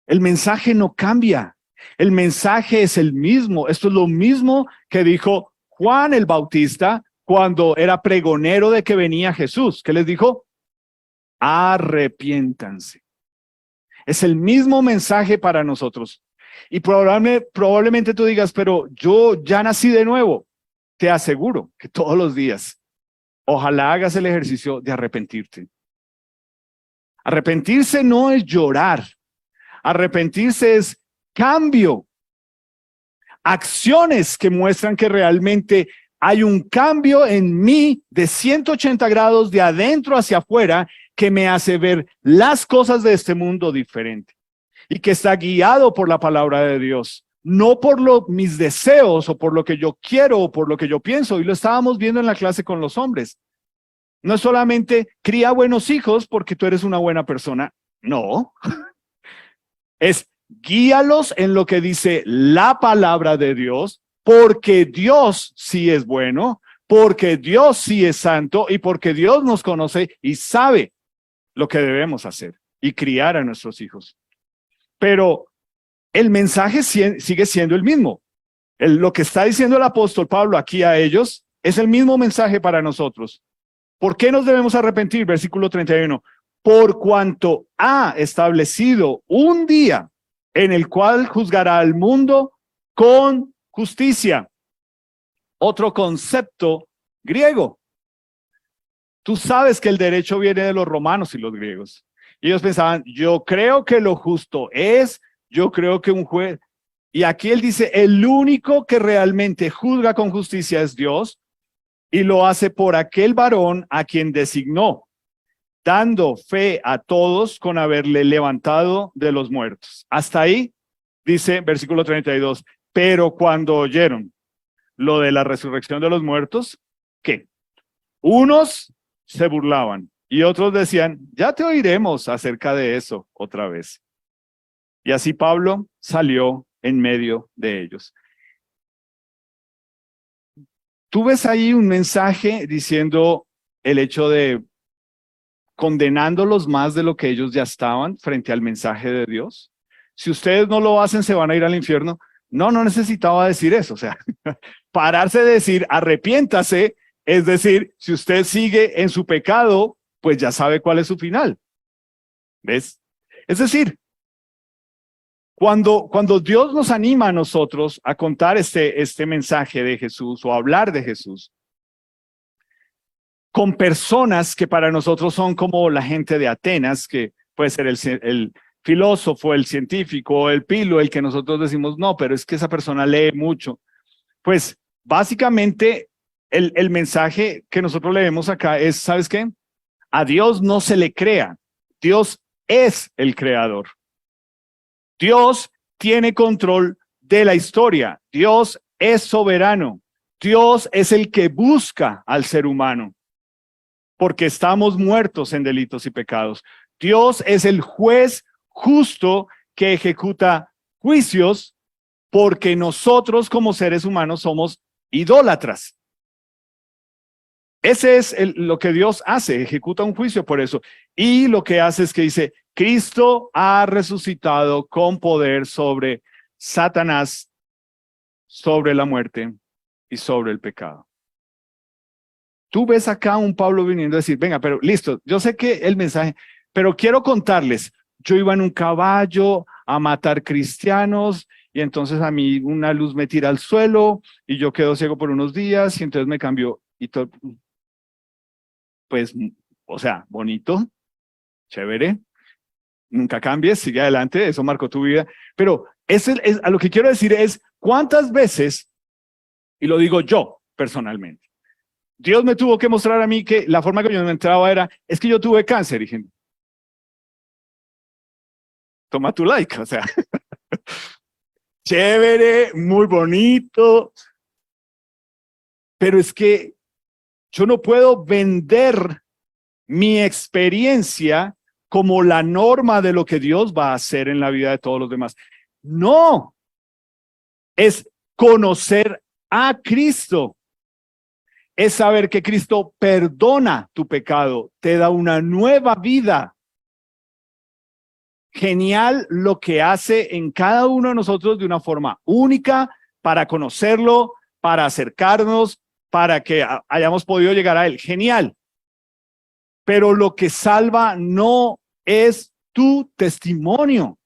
El mensaje no cambia. El mensaje es el mismo. Esto es lo mismo que dijo Juan el Bautista cuando era pregonero de que venía Jesús. ¿Qué les dijo? Arrepiéntanse. Es el mismo mensaje para nosotros. Y probablemente tú digas, pero yo ya nací de nuevo. Te aseguro que todos los días, ojalá hagas el ejercicio de arrepentirte. Arrepentirse no es llorar. Arrepentirse es cambio. Acciones que muestran que realmente hay un cambio en mí de 180 grados de adentro hacia afuera que me hace ver las cosas de este mundo diferente y que está guiado por la palabra de Dios, no por mis deseos o por lo que yo quiero o por lo que yo pienso. Y lo estábamos viendo en la clase con los hombres. No es solamente cría buenos hijos porque tú eres una buena persona. No. Es guíalos en lo que dice la palabra de Dios, porque Dios sí es bueno, porque Dios sí es santo y porque Dios nos conoce y sabe lo que debemos hacer y criar a nuestros hijos. Pero el mensaje sigue siendo el mismo. Lo que está diciendo el apóstol Pablo aquí a ellos es el mismo mensaje para nosotros. ¿Por qué nos debemos arrepentir? Versículo 31. Por cuanto ha establecido un día en el cual juzgará al mundo con justicia. Otro concepto griego. Tú sabes que el derecho viene de los romanos y los griegos. Y ellos pensaban, yo creo que lo justo es, yo creo que un juez. Y aquí él dice, el único que realmente juzga con justicia es Dios y lo hace por aquel varón a quien designó. dando fe a todos con haberle levantado de los muertos. Hasta ahí dice versículo 32, pero cuando oyeron lo de la resurrección de los muertos, ¿qué? Unos se burlaban y otros decían, ya te oiremos acerca de eso otra vez. Y así Pablo salió en medio de ellos. Tú ves ahí un mensaje diciendo el hecho de condenándolos más de lo que ellos ya estaban frente al mensaje de Dios. Si ustedes no lo hacen, se van a ir al infierno. No necesitaba decir eso. O sea, pararse de decir, arrepiéntase, es decir, si usted sigue en su pecado, pues ya sabe cuál es su final. ¿Ves? Es decir, cuando Dios nos anima a nosotros a contar este mensaje de Jesús o a hablar de Jesús, con personas que para nosotros son como la gente de Atenas, que puede ser el filósofo, el científico, el pilo, el que nosotros decimos, no, pero es que esa persona lee mucho. Pues básicamente el mensaje que nosotros leemos acá es, ¿sabes qué? A Dios no se le crea, Dios es el creador. Dios tiene control de la historia, Dios es soberano, Dios es el que busca al ser humano, porque estamos muertos en delitos y pecados. Dios es el juez justo que ejecuta juicios porque nosotros como seres humanos somos idólatras. Ese es lo que Dios hace, ejecuta un juicio por eso. Y lo que hace es que dice, Cristo ha resucitado con poder sobre Satanás, sobre la muerte y sobre el pecado. Tú ves acá un Pablo viniendo a decir, venga, pero listo, yo sé que el mensaje, pero quiero contarles, yo iba en un caballo a matar cristianos y entonces a mí una luz me tira al suelo y yo quedo ciego por unos días y entonces me cambió y todo, pues, o sea, bonito, chévere, nunca cambies, sigue adelante, eso marcó tu vida, pero a lo que quiero decir es, ¿cuántas veces, y lo digo yo personalmente, Dios me tuvo que mostrar a mí que la forma que yo me entraba era, es que yo tuve cáncer, y dije, toma tu like, o sea, chévere, muy bonito, pero es que yo no puedo vender mi experiencia como la norma de lo que Dios va a hacer en la vida de todos los demás. No, es conocer a Cristo. Es saber que Cristo perdona tu pecado, te da una nueva vida. Genial lo que hace en cada uno de nosotros de una forma única para conocerlo, para acercarnos, para que hayamos podido llegar a Él. Genial. Pero lo que salva no es tu testimonio.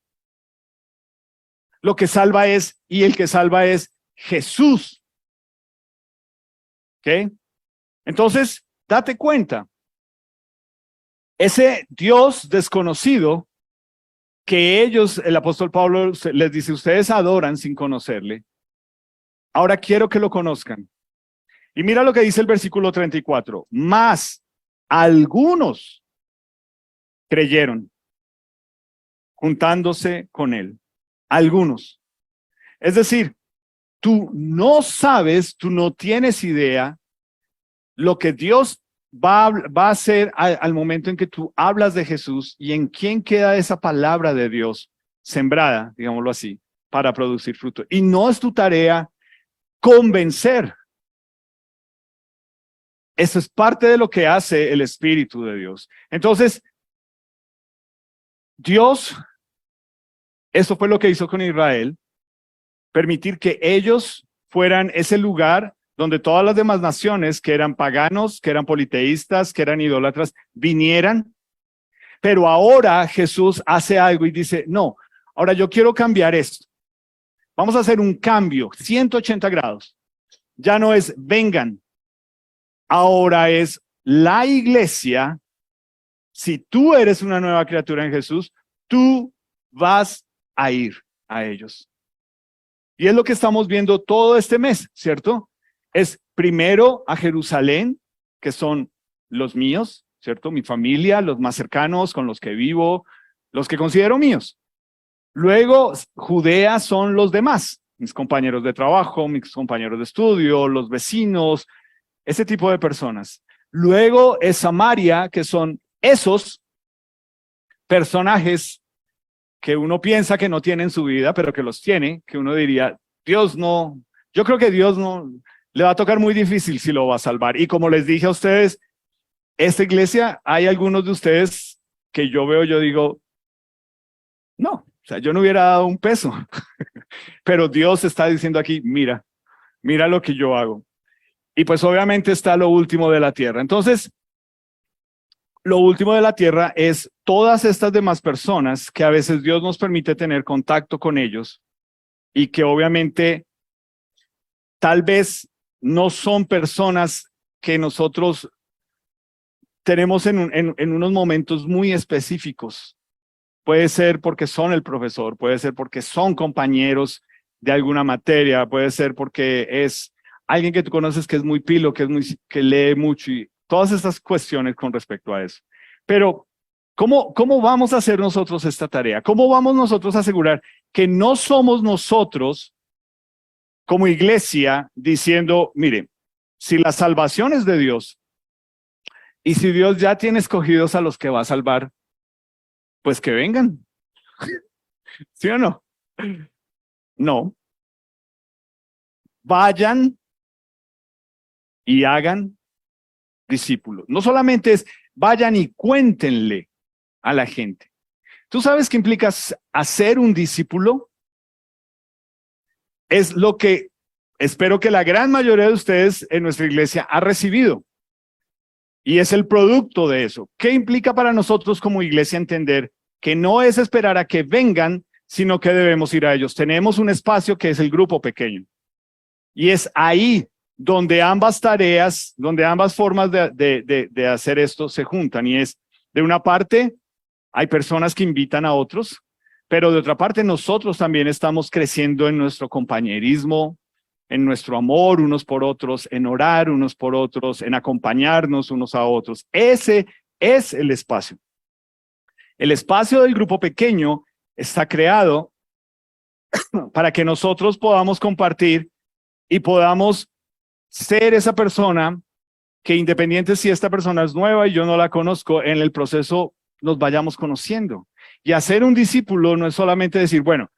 Lo que salva es, y el que salva es Jesús. ¿Ok? Entonces, date cuenta, ese Dios desconocido que ellos, el apóstol Pablo les dice, ustedes adoran sin conocerle, ahora quiero que lo conozcan. Y mira lo que dice el versículo 34, más algunos creyeron, juntándose con él, algunos. Es decir, tú no sabes, tú no tienes idea lo que Dios va a hacer al momento en que tú hablas de Jesús y en quién queda esa palabra de Dios sembrada, digámoslo así, para producir fruto. Y no es tu tarea convencer. Eso es parte de lo que hace el Espíritu de Dios. Entonces, Dios, eso fue lo que hizo con Israel, permitir que ellos fueran ese lugar donde todas las demás naciones que eran paganos, que eran politeístas, que eran idólatras, vinieran. Pero ahora Jesús hace algo y dice, no, ahora yo quiero cambiar esto. Vamos a hacer un cambio, 180 grados. Ya no es vengan, ahora es la iglesia. Si tú eres una nueva criatura en Jesús, tú vas a ir a ellos. Y es lo que estamos viendo todo este mes, ¿cierto? Es primero a Jerusalén, que son los míos, ¿cierto? Mi familia, los más cercanos, con los que vivo, los que considero míos. Luego, Judea son los demás, mis compañeros de trabajo, mis compañeros de estudio, los vecinos, ese tipo de personas. Luego es Samaria, que son esos personajes que uno piensa que no tienen su vida, pero que los tiene, que uno diría, Dios no, yo creo que Dios no, le va a tocar muy difícil si lo va a salvar. Y como les dije a ustedes, esta iglesia, hay algunos de ustedes que yo veo, yo digo, no, o sea, yo no hubiera dado un peso, pero Dios está diciendo aquí, mira, mira lo que yo hago. Y pues obviamente está lo último de la tierra. Entonces, lo último de la tierra es todas estas demás personas que a veces Dios nos permite tener contacto con ellos y que obviamente tal vez no son personas que nosotros tenemos en unos momentos muy específicos. Puede ser porque son el profesor, puede ser porque son compañeros de alguna materia, puede ser porque es alguien que tú conoces que es muy pilo, que lee mucho y todas estas cuestiones con respecto a eso. Pero, ¿cómo vamos a hacer nosotros esta tarea? ¿Cómo vamos nosotros a asegurar que no somos nosotros como iglesia diciendo, mire, si la salvación es de Dios y si Dios ya tiene escogidos a los que va a salvar, pues que vengan? ¿Sí o no? No. Vayan y hagan discípulos. No solamente es vayan y cuéntenle a la gente. ¿Tú sabes qué implica hacer un discípulo? Es lo que espero que la gran mayoría de ustedes en nuestra iglesia ha recibido. Y es el producto de eso. ¿Qué implica para nosotros como iglesia entender que no es esperar a que vengan, sino que debemos ir a ellos? Tenemos un espacio que es el grupo pequeño. Y es ahí donde ambas tareas, donde ambas formas de hacer esto se juntan. Y es, de una parte, hay personas que invitan a otros, pero de otra parte nosotros también estamos creciendo en nuestro compañerismo, en nuestro amor unos por otros, en orar unos por otros, en acompañarnos unos a otros. Ese es el espacio. El espacio del grupo pequeño está creado para que nosotros podamos compartir y podamos ser esa persona que, independiente si esta persona es nueva y yo no la conozco, en el proceso nos vayamos conociendo. Y hacer un discípulo no es solamente decir, bueno,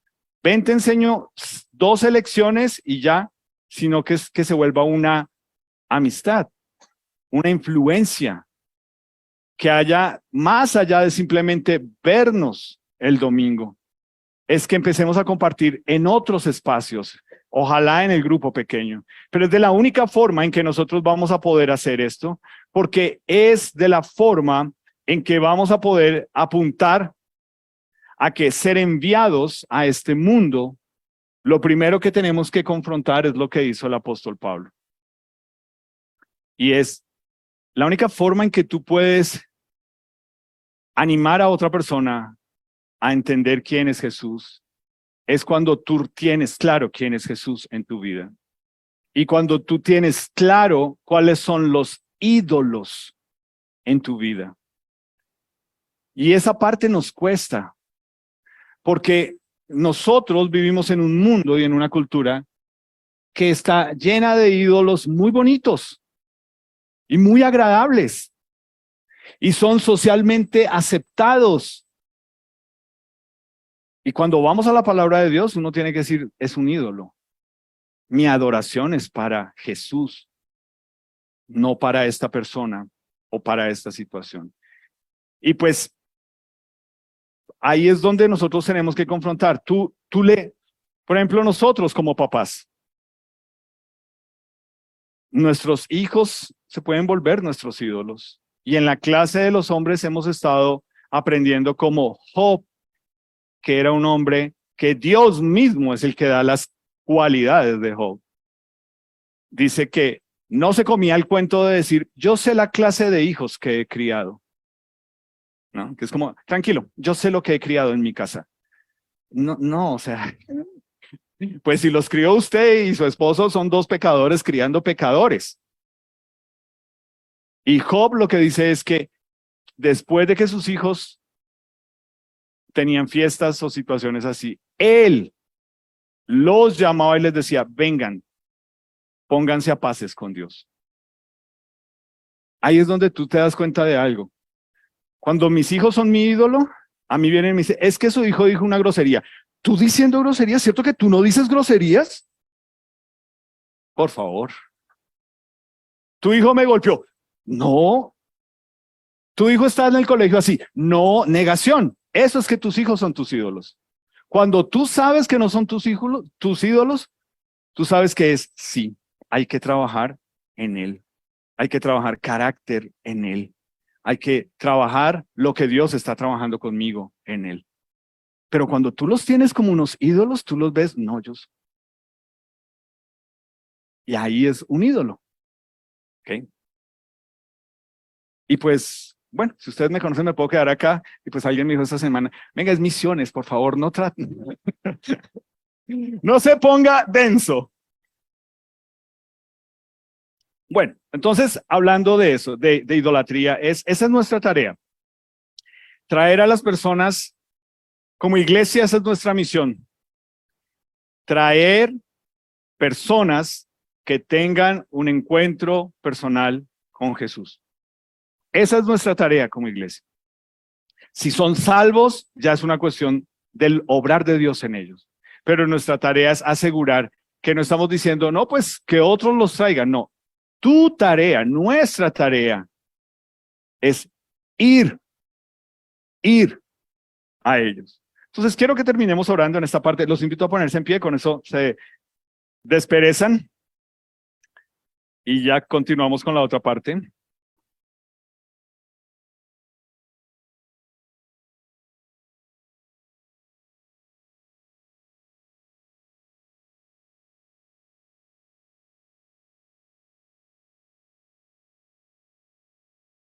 ven, te enseño 2 lecciones y ya, sino que es que se vuelva una amistad, una influencia, que haya más allá de simplemente vernos el domingo. Es que empecemos a compartir en otros espacios, ojalá en el grupo pequeño. Pero es de la única forma en que nosotros vamos a poder hacer esto, porque es de la forma en que vamos a poder apuntar a que ser enviados a este mundo, lo primero que tenemos que confrontar es lo que hizo el apóstol Pablo. Y es la única forma en que tú puedes animar a otra persona a entender quién es Jesús, es cuando tú tienes claro quién es Jesús en tu vida. Y cuando tú tienes claro cuáles son los ídolos en tu vida. Y esa parte nos cuesta, porque nosotros vivimos en un mundo y en una cultura que está llena de ídolos muy bonitos y muy agradables. Y son socialmente aceptados. Y cuando vamos a la palabra de Dios, uno tiene que decir, es un ídolo. Mi adoración es para Jesús, no para esta persona o para esta situación. Y pues ahí es donde nosotros tenemos que confrontar. Por ejemplo, nosotros como papás, nuestros hijos se pueden volver nuestros ídolos. Y en la clase de los hombres hemos estado aprendiendo como Job, que era un hombre que Dios mismo es el que da las cualidades de Job. Dice que no se comía el cuento de decir, yo sé la clase de hijos que he criado. ¿No? Que es como, tranquilo, yo sé lo que he criado en mi casa. No, o sea, pues si los crió usted y su esposo son 2 pecadores criando pecadores. Y Job lo que dice es que después de que sus hijos tenían fiestas o situaciones así, él los llamaba y les decía, vengan, pónganse a paces con Dios. Ahí es donde tú te das cuenta de algo. Cuando mis hijos son mi ídolo, a mí vienen y me dicen, es que su hijo dijo una grosería. ¿Tú diciendo groserías? ¿Cierto que tú no dices groserías? Por favor. Tu hijo me golpeó. No. Tu hijo está en el colegio así. No, negación. Eso es que tus hijos son tus ídolos. Cuando tú sabes que no son tus ídolos, tú sabes que es sí. Hay que trabajar en él. Hay que trabajar carácter en él. Hay que trabajar lo que Dios está trabajando conmigo en él. Pero cuando tú los tienes como unos ídolos, tú los ves, no, ellos. Y ahí es un ídolo. ¿Ok? Y pues, bueno, si ustedes me conocen, me puedo quedar acá. Y pues alguien me dijo esta semana, venga, es misiones, por favor, no traten. No se ponga denso. Bueno, entonces, hablando de eso, de idolatría, esa es nuestra tarea. Traer a las personas, como iglesia, esa es nuestra misión. Traer personas que tengan un encuentro personal con Jesús. Esa es nuestra tarea como iglesia. Si son salvos, ya es una cuestión del obrar de Dios en ellos. Pero nuestra tarea es asegurar que no estamos diciendo, no, pues que otros los traigan. No, tu tarea, nuestra tarea es ir a ellos. Entonces quiero que terminemos orando en esta parte. Los invito a ponerse en pie, con eso se desperezan y ya continuamos con la otra parte.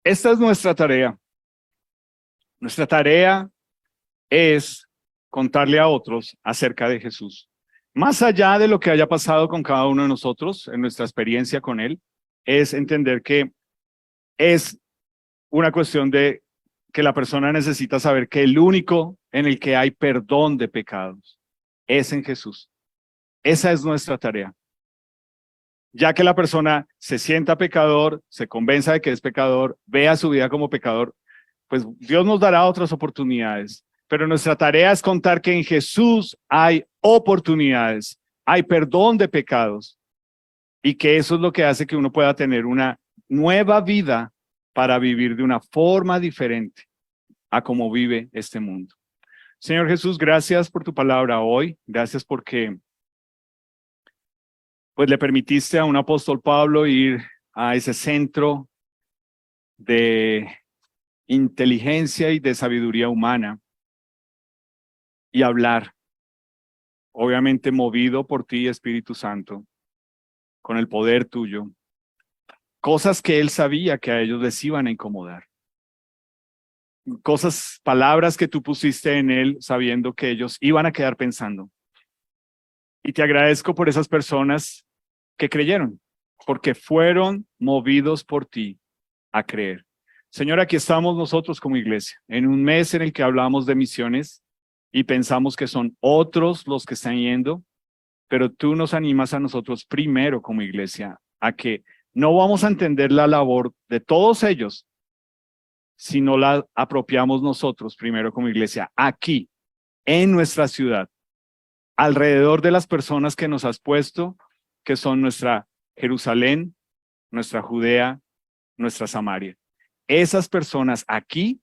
Esta es nuestra tarea. Nuestra tarea es contarle a otros acerca de Jesús. Más allá de lo que haya pasado con cada uno de nosotros, en nuestra experiencia con Él, es entender que es una cuestión de que la persona necesita saber que el único en el que hay perdón de pecados es en Jesús. Esa es nuestra tarea. Ya que la persona se sienta pecador, se convenza de que es pecador, vea su vida como pecador, pues Dios nos dará otras oportunidades. Pero nuestra tarea es contar que en Jesús hay oportunidades, hay perdón de pecados y que eso es lo que hace que uno pueda tener una nueva vida para vivir de una forma diferente a como vive este mundo. Señor Jesús, gracias por tu palabra hoy. Gracias porque pues le permitiste a un apóstol Pablo ir a ese centro de inteligencia y de sabiduría humana y hablar, obviamente movido por ti, Espíritu Santo, con el poder tuyo, cosas que él sabía que a ellos les iban a incomodar, cosas, palabras que tú pusiste en él sabiendo que ellos iban a quedar pensando. Y te agradezco por esas personas que creyeron, porque fueron movidos por ti a creer. Señor, aquí estamos nosotros como iglesia, en un mes en el que hablamos de misiones y pensamos que son otros los que están yendo, pero tú nos animas a nosotros primero como iglesia a que no vamos a entender la labor de todos ellos si no la apropiamos nosotros primero como iglesia, aquí, en nuestra ciudad, alrededor de las personas que nos has puesto, que son nuestra Jerusalén, nuestra Judea, nuestra Samaria. Esas personas aquí,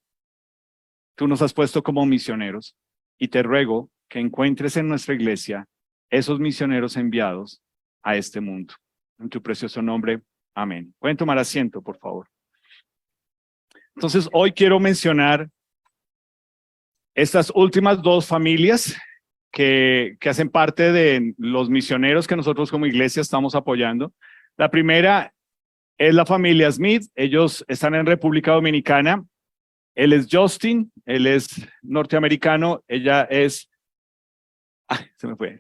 tú nos has puesto como misioneros y te ruego que encuentres en nuestra iglesia esos misioneros enviados a este mundo. En tu precioso nombre, amén. Pueden tomar asiento, por favor. Entonces, hoy quiero mencionar estas últimas dos familias que hacen parte de los misioneros que nosotros como iglesia estamos apoyando. La primera es la familia Smith. Ellos están en República Dominicana. Él es Justin, él es norteamericano, ella es, se me fue,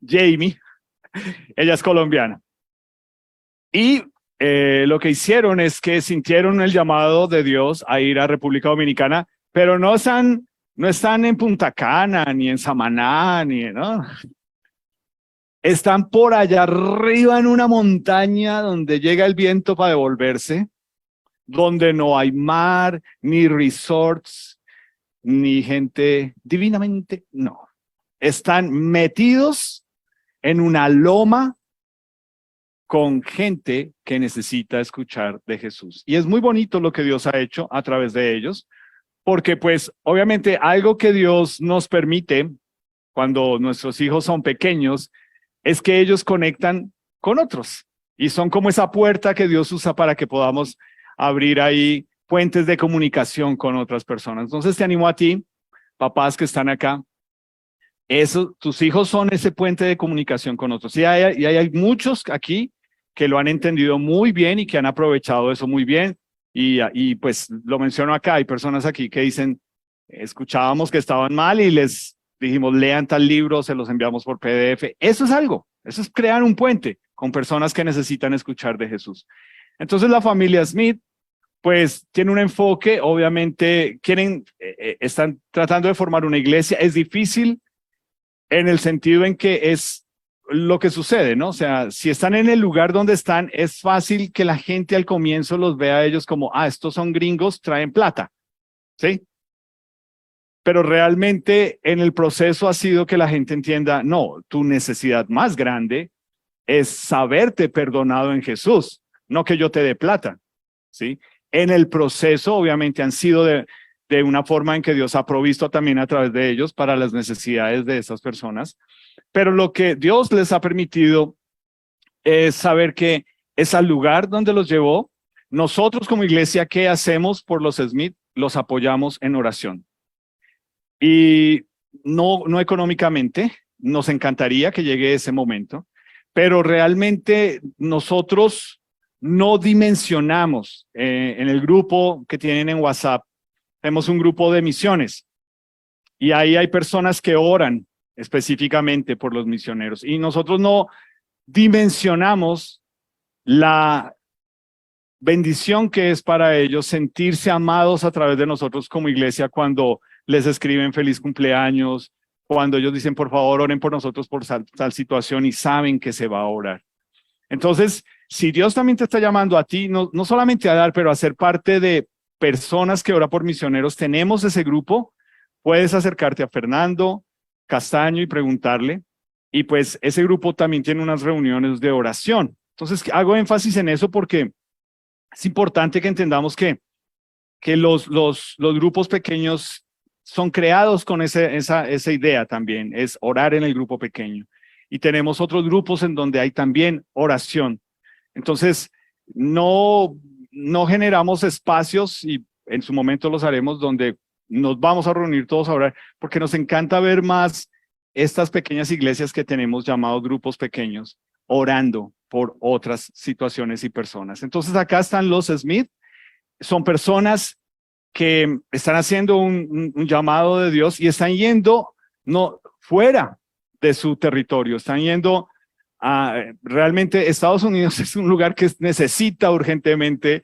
Jamie, ella es colombiana. Y lo que hicieron es que sintieron el llamado de Dios a ir a República Dominicana, pero no están en Punta Cana, ni en Samaná, ¿no? Están por allá arriba en una montaña donde llega el viento para devolverse, donde no hay mar, ni resorts, ni gente divinamente, no. Están metidos en una loma con gente que necesita escuchar de Jesús. Y es muy bonito lo que Dios ha hecho a través de ellos, porque pues obviamente algo que Dios nos permite cuando nuestros hijos son pequeños es que ellos conectan con otros y son como esa puerta que Dios usa para que podamos abrir ahí puentes de comunicación con otras personas. Entonces te animo a ti, papás que están acá, tus hijos son ese puente de comunicación con otros. Y hay muchos aquí que lo han entendido muy bien y que han aprovechado eso muy bien. Y pues lo menciono acá, hay personas aquí que dicen, escuchábamos que estaban mal y les dijimos, lean tal libro, se los enviamos por PDF. Eso es algo, eso es crear un puente con personas que necesitan escuchar de Jesús. Entonces la familia Smith, pues tiene un enfoque, obviamente están tratando de formar una iglesia. Es difícil en el sentido en que es lo que sucede, ¿no? O sea, si están en el lugar donde están, es fácil que la gente al comienzo los vea a ellos como, estos son gringos, traen plata, ¿sí? Pero realmente en el proceso ha sido que la gente entienda, no, tu necesidad más grande es saberte perdonado en Jesús, no que yo te dé plata, ¿sí? En el proceso, obviamente, han sido de una forma en que Dios ha provisto también a través de ellos para las necesidades de esas personas. Pero lo que Dios les ha permitido es saber que es al lugar donde los llevó. Nosotros como iglesia, ¿qué hacemos por los Smith? Los apoyamos en oración. Y no económicamente, nos encantaría que llegue ese momento, pero realmente nosotros no dimensionamos. En el grupo que tienen en WhatsApp, tenemos un grupo de misiones y ahí hay personas que oran específicamente por los misioneros y nosotros no dimensionamos la bendición que es para ellos sentirse amados a través de nosotros como iglesia cuando les escriben feliz cumpleaños, cuando ellos dicen por favor oren por nosotros por tal situación y saben que se va a orar. Entonces, si Dios también te está llamando a ti, no solamente a dar, pero a ser parte de personas que oran por misioneros, tenemos ese grupo, puedes acercarte a Fernando Castaño y preguntarle, y pues ese grupo también tiene unas reuniones de oración. Entonces, hago énfasis en eso porque es importante que entendamos que los grupos pequeños son creados con esa idea también, es orar en el grupo pequeño. Y tenemos otros grupos en donde hay también oración. Entonces, no generamos espacios, y en su momento los haremos, donde nos vamos a reunir todos a orar, porque nos encanta ver más estas pequeñas iglesias que tenemos llamados grupos pequeños, orando por otras situaciones y personas. Entonces, acá están los Smith, son personas que están haciendo un llamado de Dios y están yendo fuera de su territorio, están yendo realmente Estados Unidos es un lugar que necesita urgentemente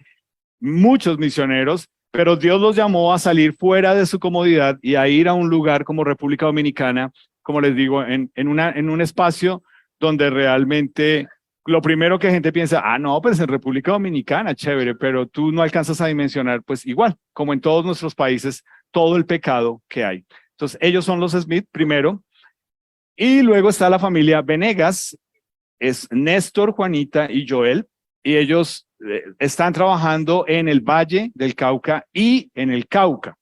muchos misioneros, pero Dios los llamó a salir fuera de su comodidad y a ir a un lugar como República Dominicana, como les digo, en un espacio donde realmente lo primero que gente piensa, no, pues en República Dominicana, chévere, pero tú no alcanzas a dimensionar, pues igual, como en todos nuestros países, todo el pecado que hay. Entonces, ellos son los Smith primero, y luego está la familia Venegas, es Néstor, Juanita y Joel, y ellos están trabajando en el Valle del Cauca y en el Cauca.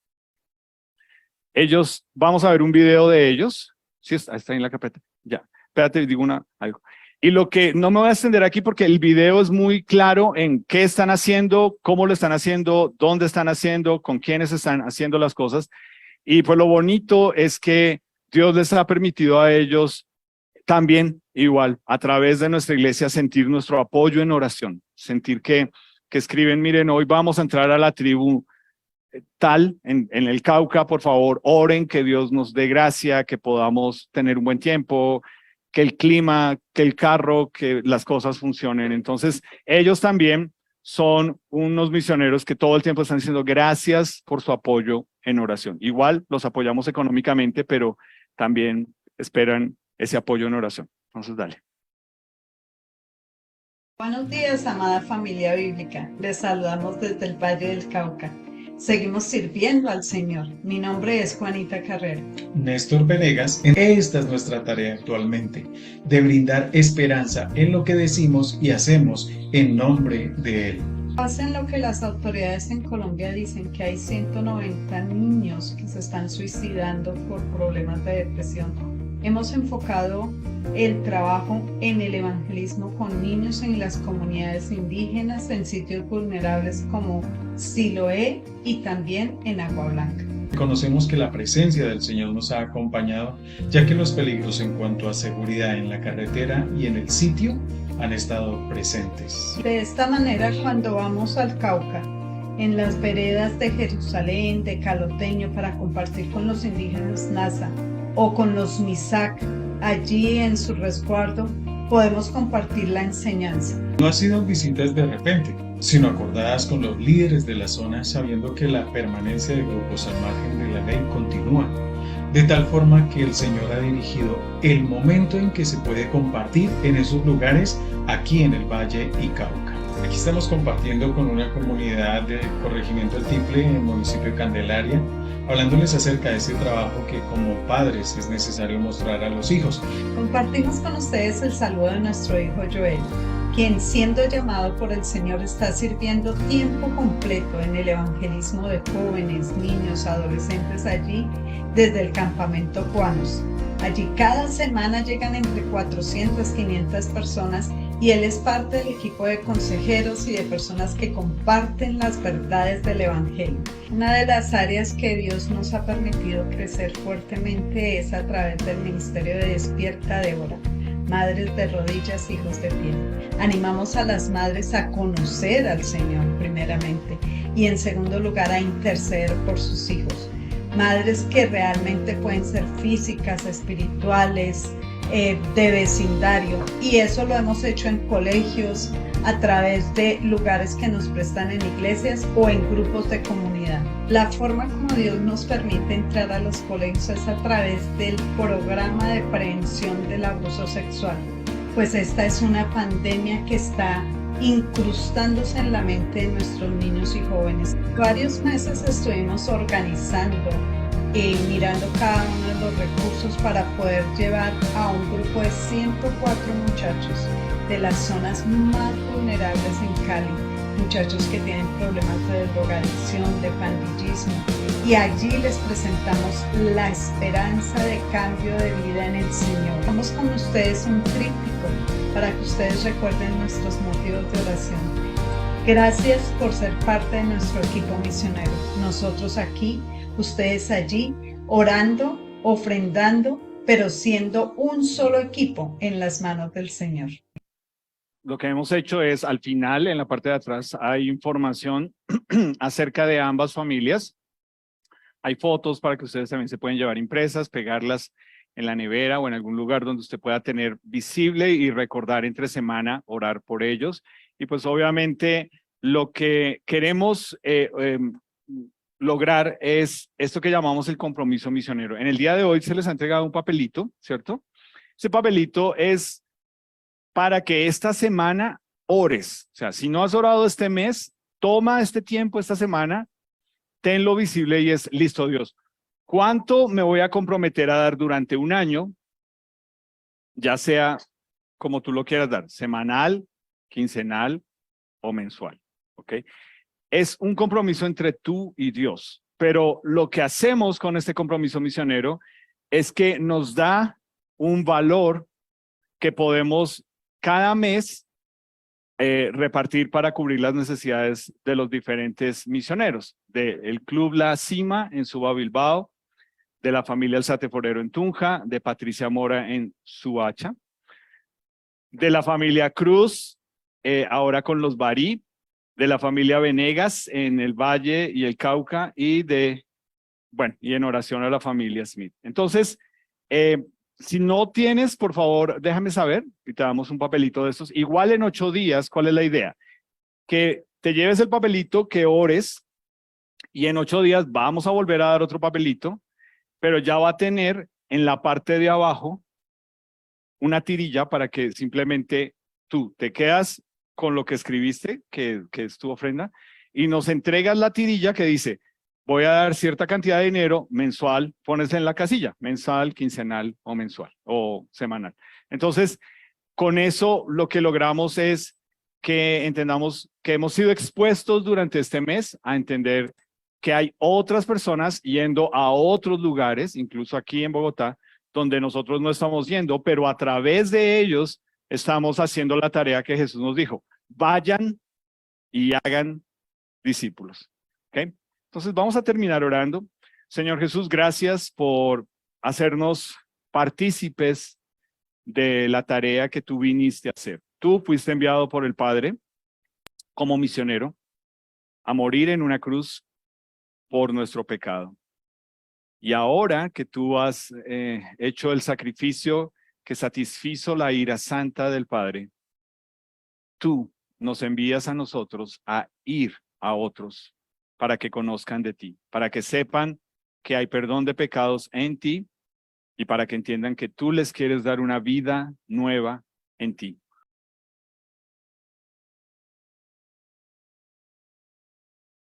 Ellos, vamos a ver un video de ellos. Sí, está en la carpeta. Ya, espérate, digo algo. Y lo que no me voy a extender aquí porque el video es muy claro en qué están haciendo, cómo lo están haciendo, dónde están haciendo, con quiénes están haciendo las cosas. Y pues lo bonito es que Dios les ha permitido a ellos también, igual, a través de nuestra iglesia, sentir nuestro apoyo en oración, sentir que escriben, miren, hoy vamos a entrar a la tribu tal en el Cauca, por favor, oren que Dios nos dé gracia, que podamos tener un buen tiempo, que el clima, que el carro, que las cosas funcionen. Entonces, ellos también son unos misioneros que todo el tiempo están diciendo gracias por su apoyo en oración. Igual los apoyamos económicamente, pero también esperan ese apoyo en oración. Entonces, dale. Buenos días, amada familia bíblica. Les saludamos desde el Valle del Cauca. Seguimos sirviendo al Señor. Mi nombre es Juanita Carrera. Néstor Venegas. Esta es nuestra tarea actualmente, de brindar esperanza en lo que decimos y hacemos en nombre de Él. Hacen lo que las autoridades en Colombia dicen, que hay 190 niños que se están suicidando por problemas de depresión. Hemos enfocado el trabajo en el evangelismo con niños en las comunidades indígenas, en sitios vulnerables como Siloé y también en Agua Blanca. Conocemos que la presencia del Señor nos ha acompañado, ya que los peligros en cuanto a seguridad en la carretera y en el sitio han estado presentes. De esta manera, cuando vamos al Cauca, en las veredas de Jerusalén, de Caloteño, para compartir con los indígenas Nasa o con los Misak, allí en su resguardo, podemos compartir la enseñanza. No han sido visitas de repente, sino acordadas con los líderes de la zona, sabiendo que la permanencia de grupos al margen de la ley continúa, de tal forma que el Señor ha dirigido el momento en que se puede compartir en esos lugares aquí en el Valle y Cauca. Aquí estamos compartiendo con una comunidad del corregimiento del Tiple en el municipio de Candelaria, hablándoles acerca de ese trabajo que como padres es necesario mostrar a los hijos. Compartimos con ustedes el saludo de nuestro hijo Joel, quien siendo llamado por el Señor está sirviendo tiempo completo en el evangelismo de jóvenes, niños, adolescentes allí desde el campamento Juanos. Allí cada semana llegan entre 400 y 500 personas y él es parte del equipo de consejeros y de personas que comparten las verdades del Evangelio. Una de las áreas que Dios nos ha permitido crecer fuertemente es a través del ministerio de Despierta Débora, Madres de Rodillas, Hijos de Pie. Animamos a las madres a conocer al Señor primeramente y en segundo lugar a interceder por sus hijos. Madres que realmente pueden ser físicas, espirituales, de vecindario, y eso lo hemos hecho en colegios, a través de lugares que nos prestan en iglesias o en grupos de comunidad. La forma como Dios nos permite entrar a los colegios es a través del programa de prevención del abuso sexual, pues esta es una pandemia que está incrustándose en la mente de nuestros niños y jóvenes. Varios meses estuvimos organizando mirando cada uno de los recursos para poder llevar a un grupo de 104 muchachos de las zonas más vulnerables en Cali, muchachos que tienen problemas de drogadicción, de pandillismo, y allí les presentamos la esperanza de cambio de vida en el Señor. Damos con ustedes un tríptico para que ustedes recuerden nuestros motivos de oración. Gracias por ser parte de nuestro equipo misionero. Nosotros aquí, ustedes allí, orando, ofrendando, pero siendo un solo equipo en las manos del Señor. Lo que hemos hecho es, al final, en la parte de atrás, hay información acerca de ambas familias. Hay fotos para que ustedes también se pueden llevar impresas, pegarlas en la nevera o en algún lugar donde usted pueda tener visible y recordar entre semana, orar por ellos. Y pues obviamente lo que queremos lograr es esto que llamamos el compromiso misionero. En el día de hoy se les ha entregado un papelito, ¿cierto? Ese papelito es para que esta semana ores. O sea, si no has orado este mes, toma este tiempo esta semana, tenlo visible y es, listo Dios, ¿cuánto me voy a comprometer a dar durante un año? Ya sea como tú lo quieras dar, semanal, quincenal o mensual, ¿ok? Es un compromiso entre tú y Dios, pero lo que hacemos con este compromiso misionero es que nos da un valor que podemos cada mes repartir para cubrir las necesidades de los diferentes misioneros, del Club La Cima en Suba, Bilbao, de la familia Alzate Forero en Tunja, de Patricia Mora en Suacha, de la familia Cruz, ahora con los Barí, de la familia Venegas en el Valle y el Cauca, y en oración a la familia Smith. Entonces, Si no tienes, por favor, déjame saber y te damos un papelito de estos. Igual en 8 días, ¿cuál es la idea? Que te lleves el papelito, que ores y en 8 días vamos a volver a dar otro papelito, pero ya va a tener en la parte de abajo una tirilla para que simplemente tú te quedas con lo que escribiste, que es tu ofrenda, y nos entregas la tirilla que dice, voy a dar cierta cantidad de dinero mensual, pones en la casilla, mensual, quincenal o mensual o semanal. Entonces, con eso lo que logramos es que entendamos que hemos sido expuestos durante este mes a entender que hay otras personas yendo a otros lugares, incluso aquí en Bogotá, donde nosotros no estamos yendo, pero a través de ellos estamos haciendo la tarea que Jesús nos dijo, vayan y hagan discípulos. ¿Okay? Entonces vamos a terminar orando. Señor Jesús, gracias por hacernos partícipes de la tarea que tú viniste a hacer. Tú fuiste enviado por el Padre como misionero a morir en una cruz por nuestro pecado. Y ahora que tú has hecho el sacrificio que satisfizo la ira santa del Padre, tú nos envías a nosotros a ir a otros para que conozcan de ti, para que sepan que hay perdón de pecados en ti y para que entiendan que tú les quieres dar una vida nueva en ti.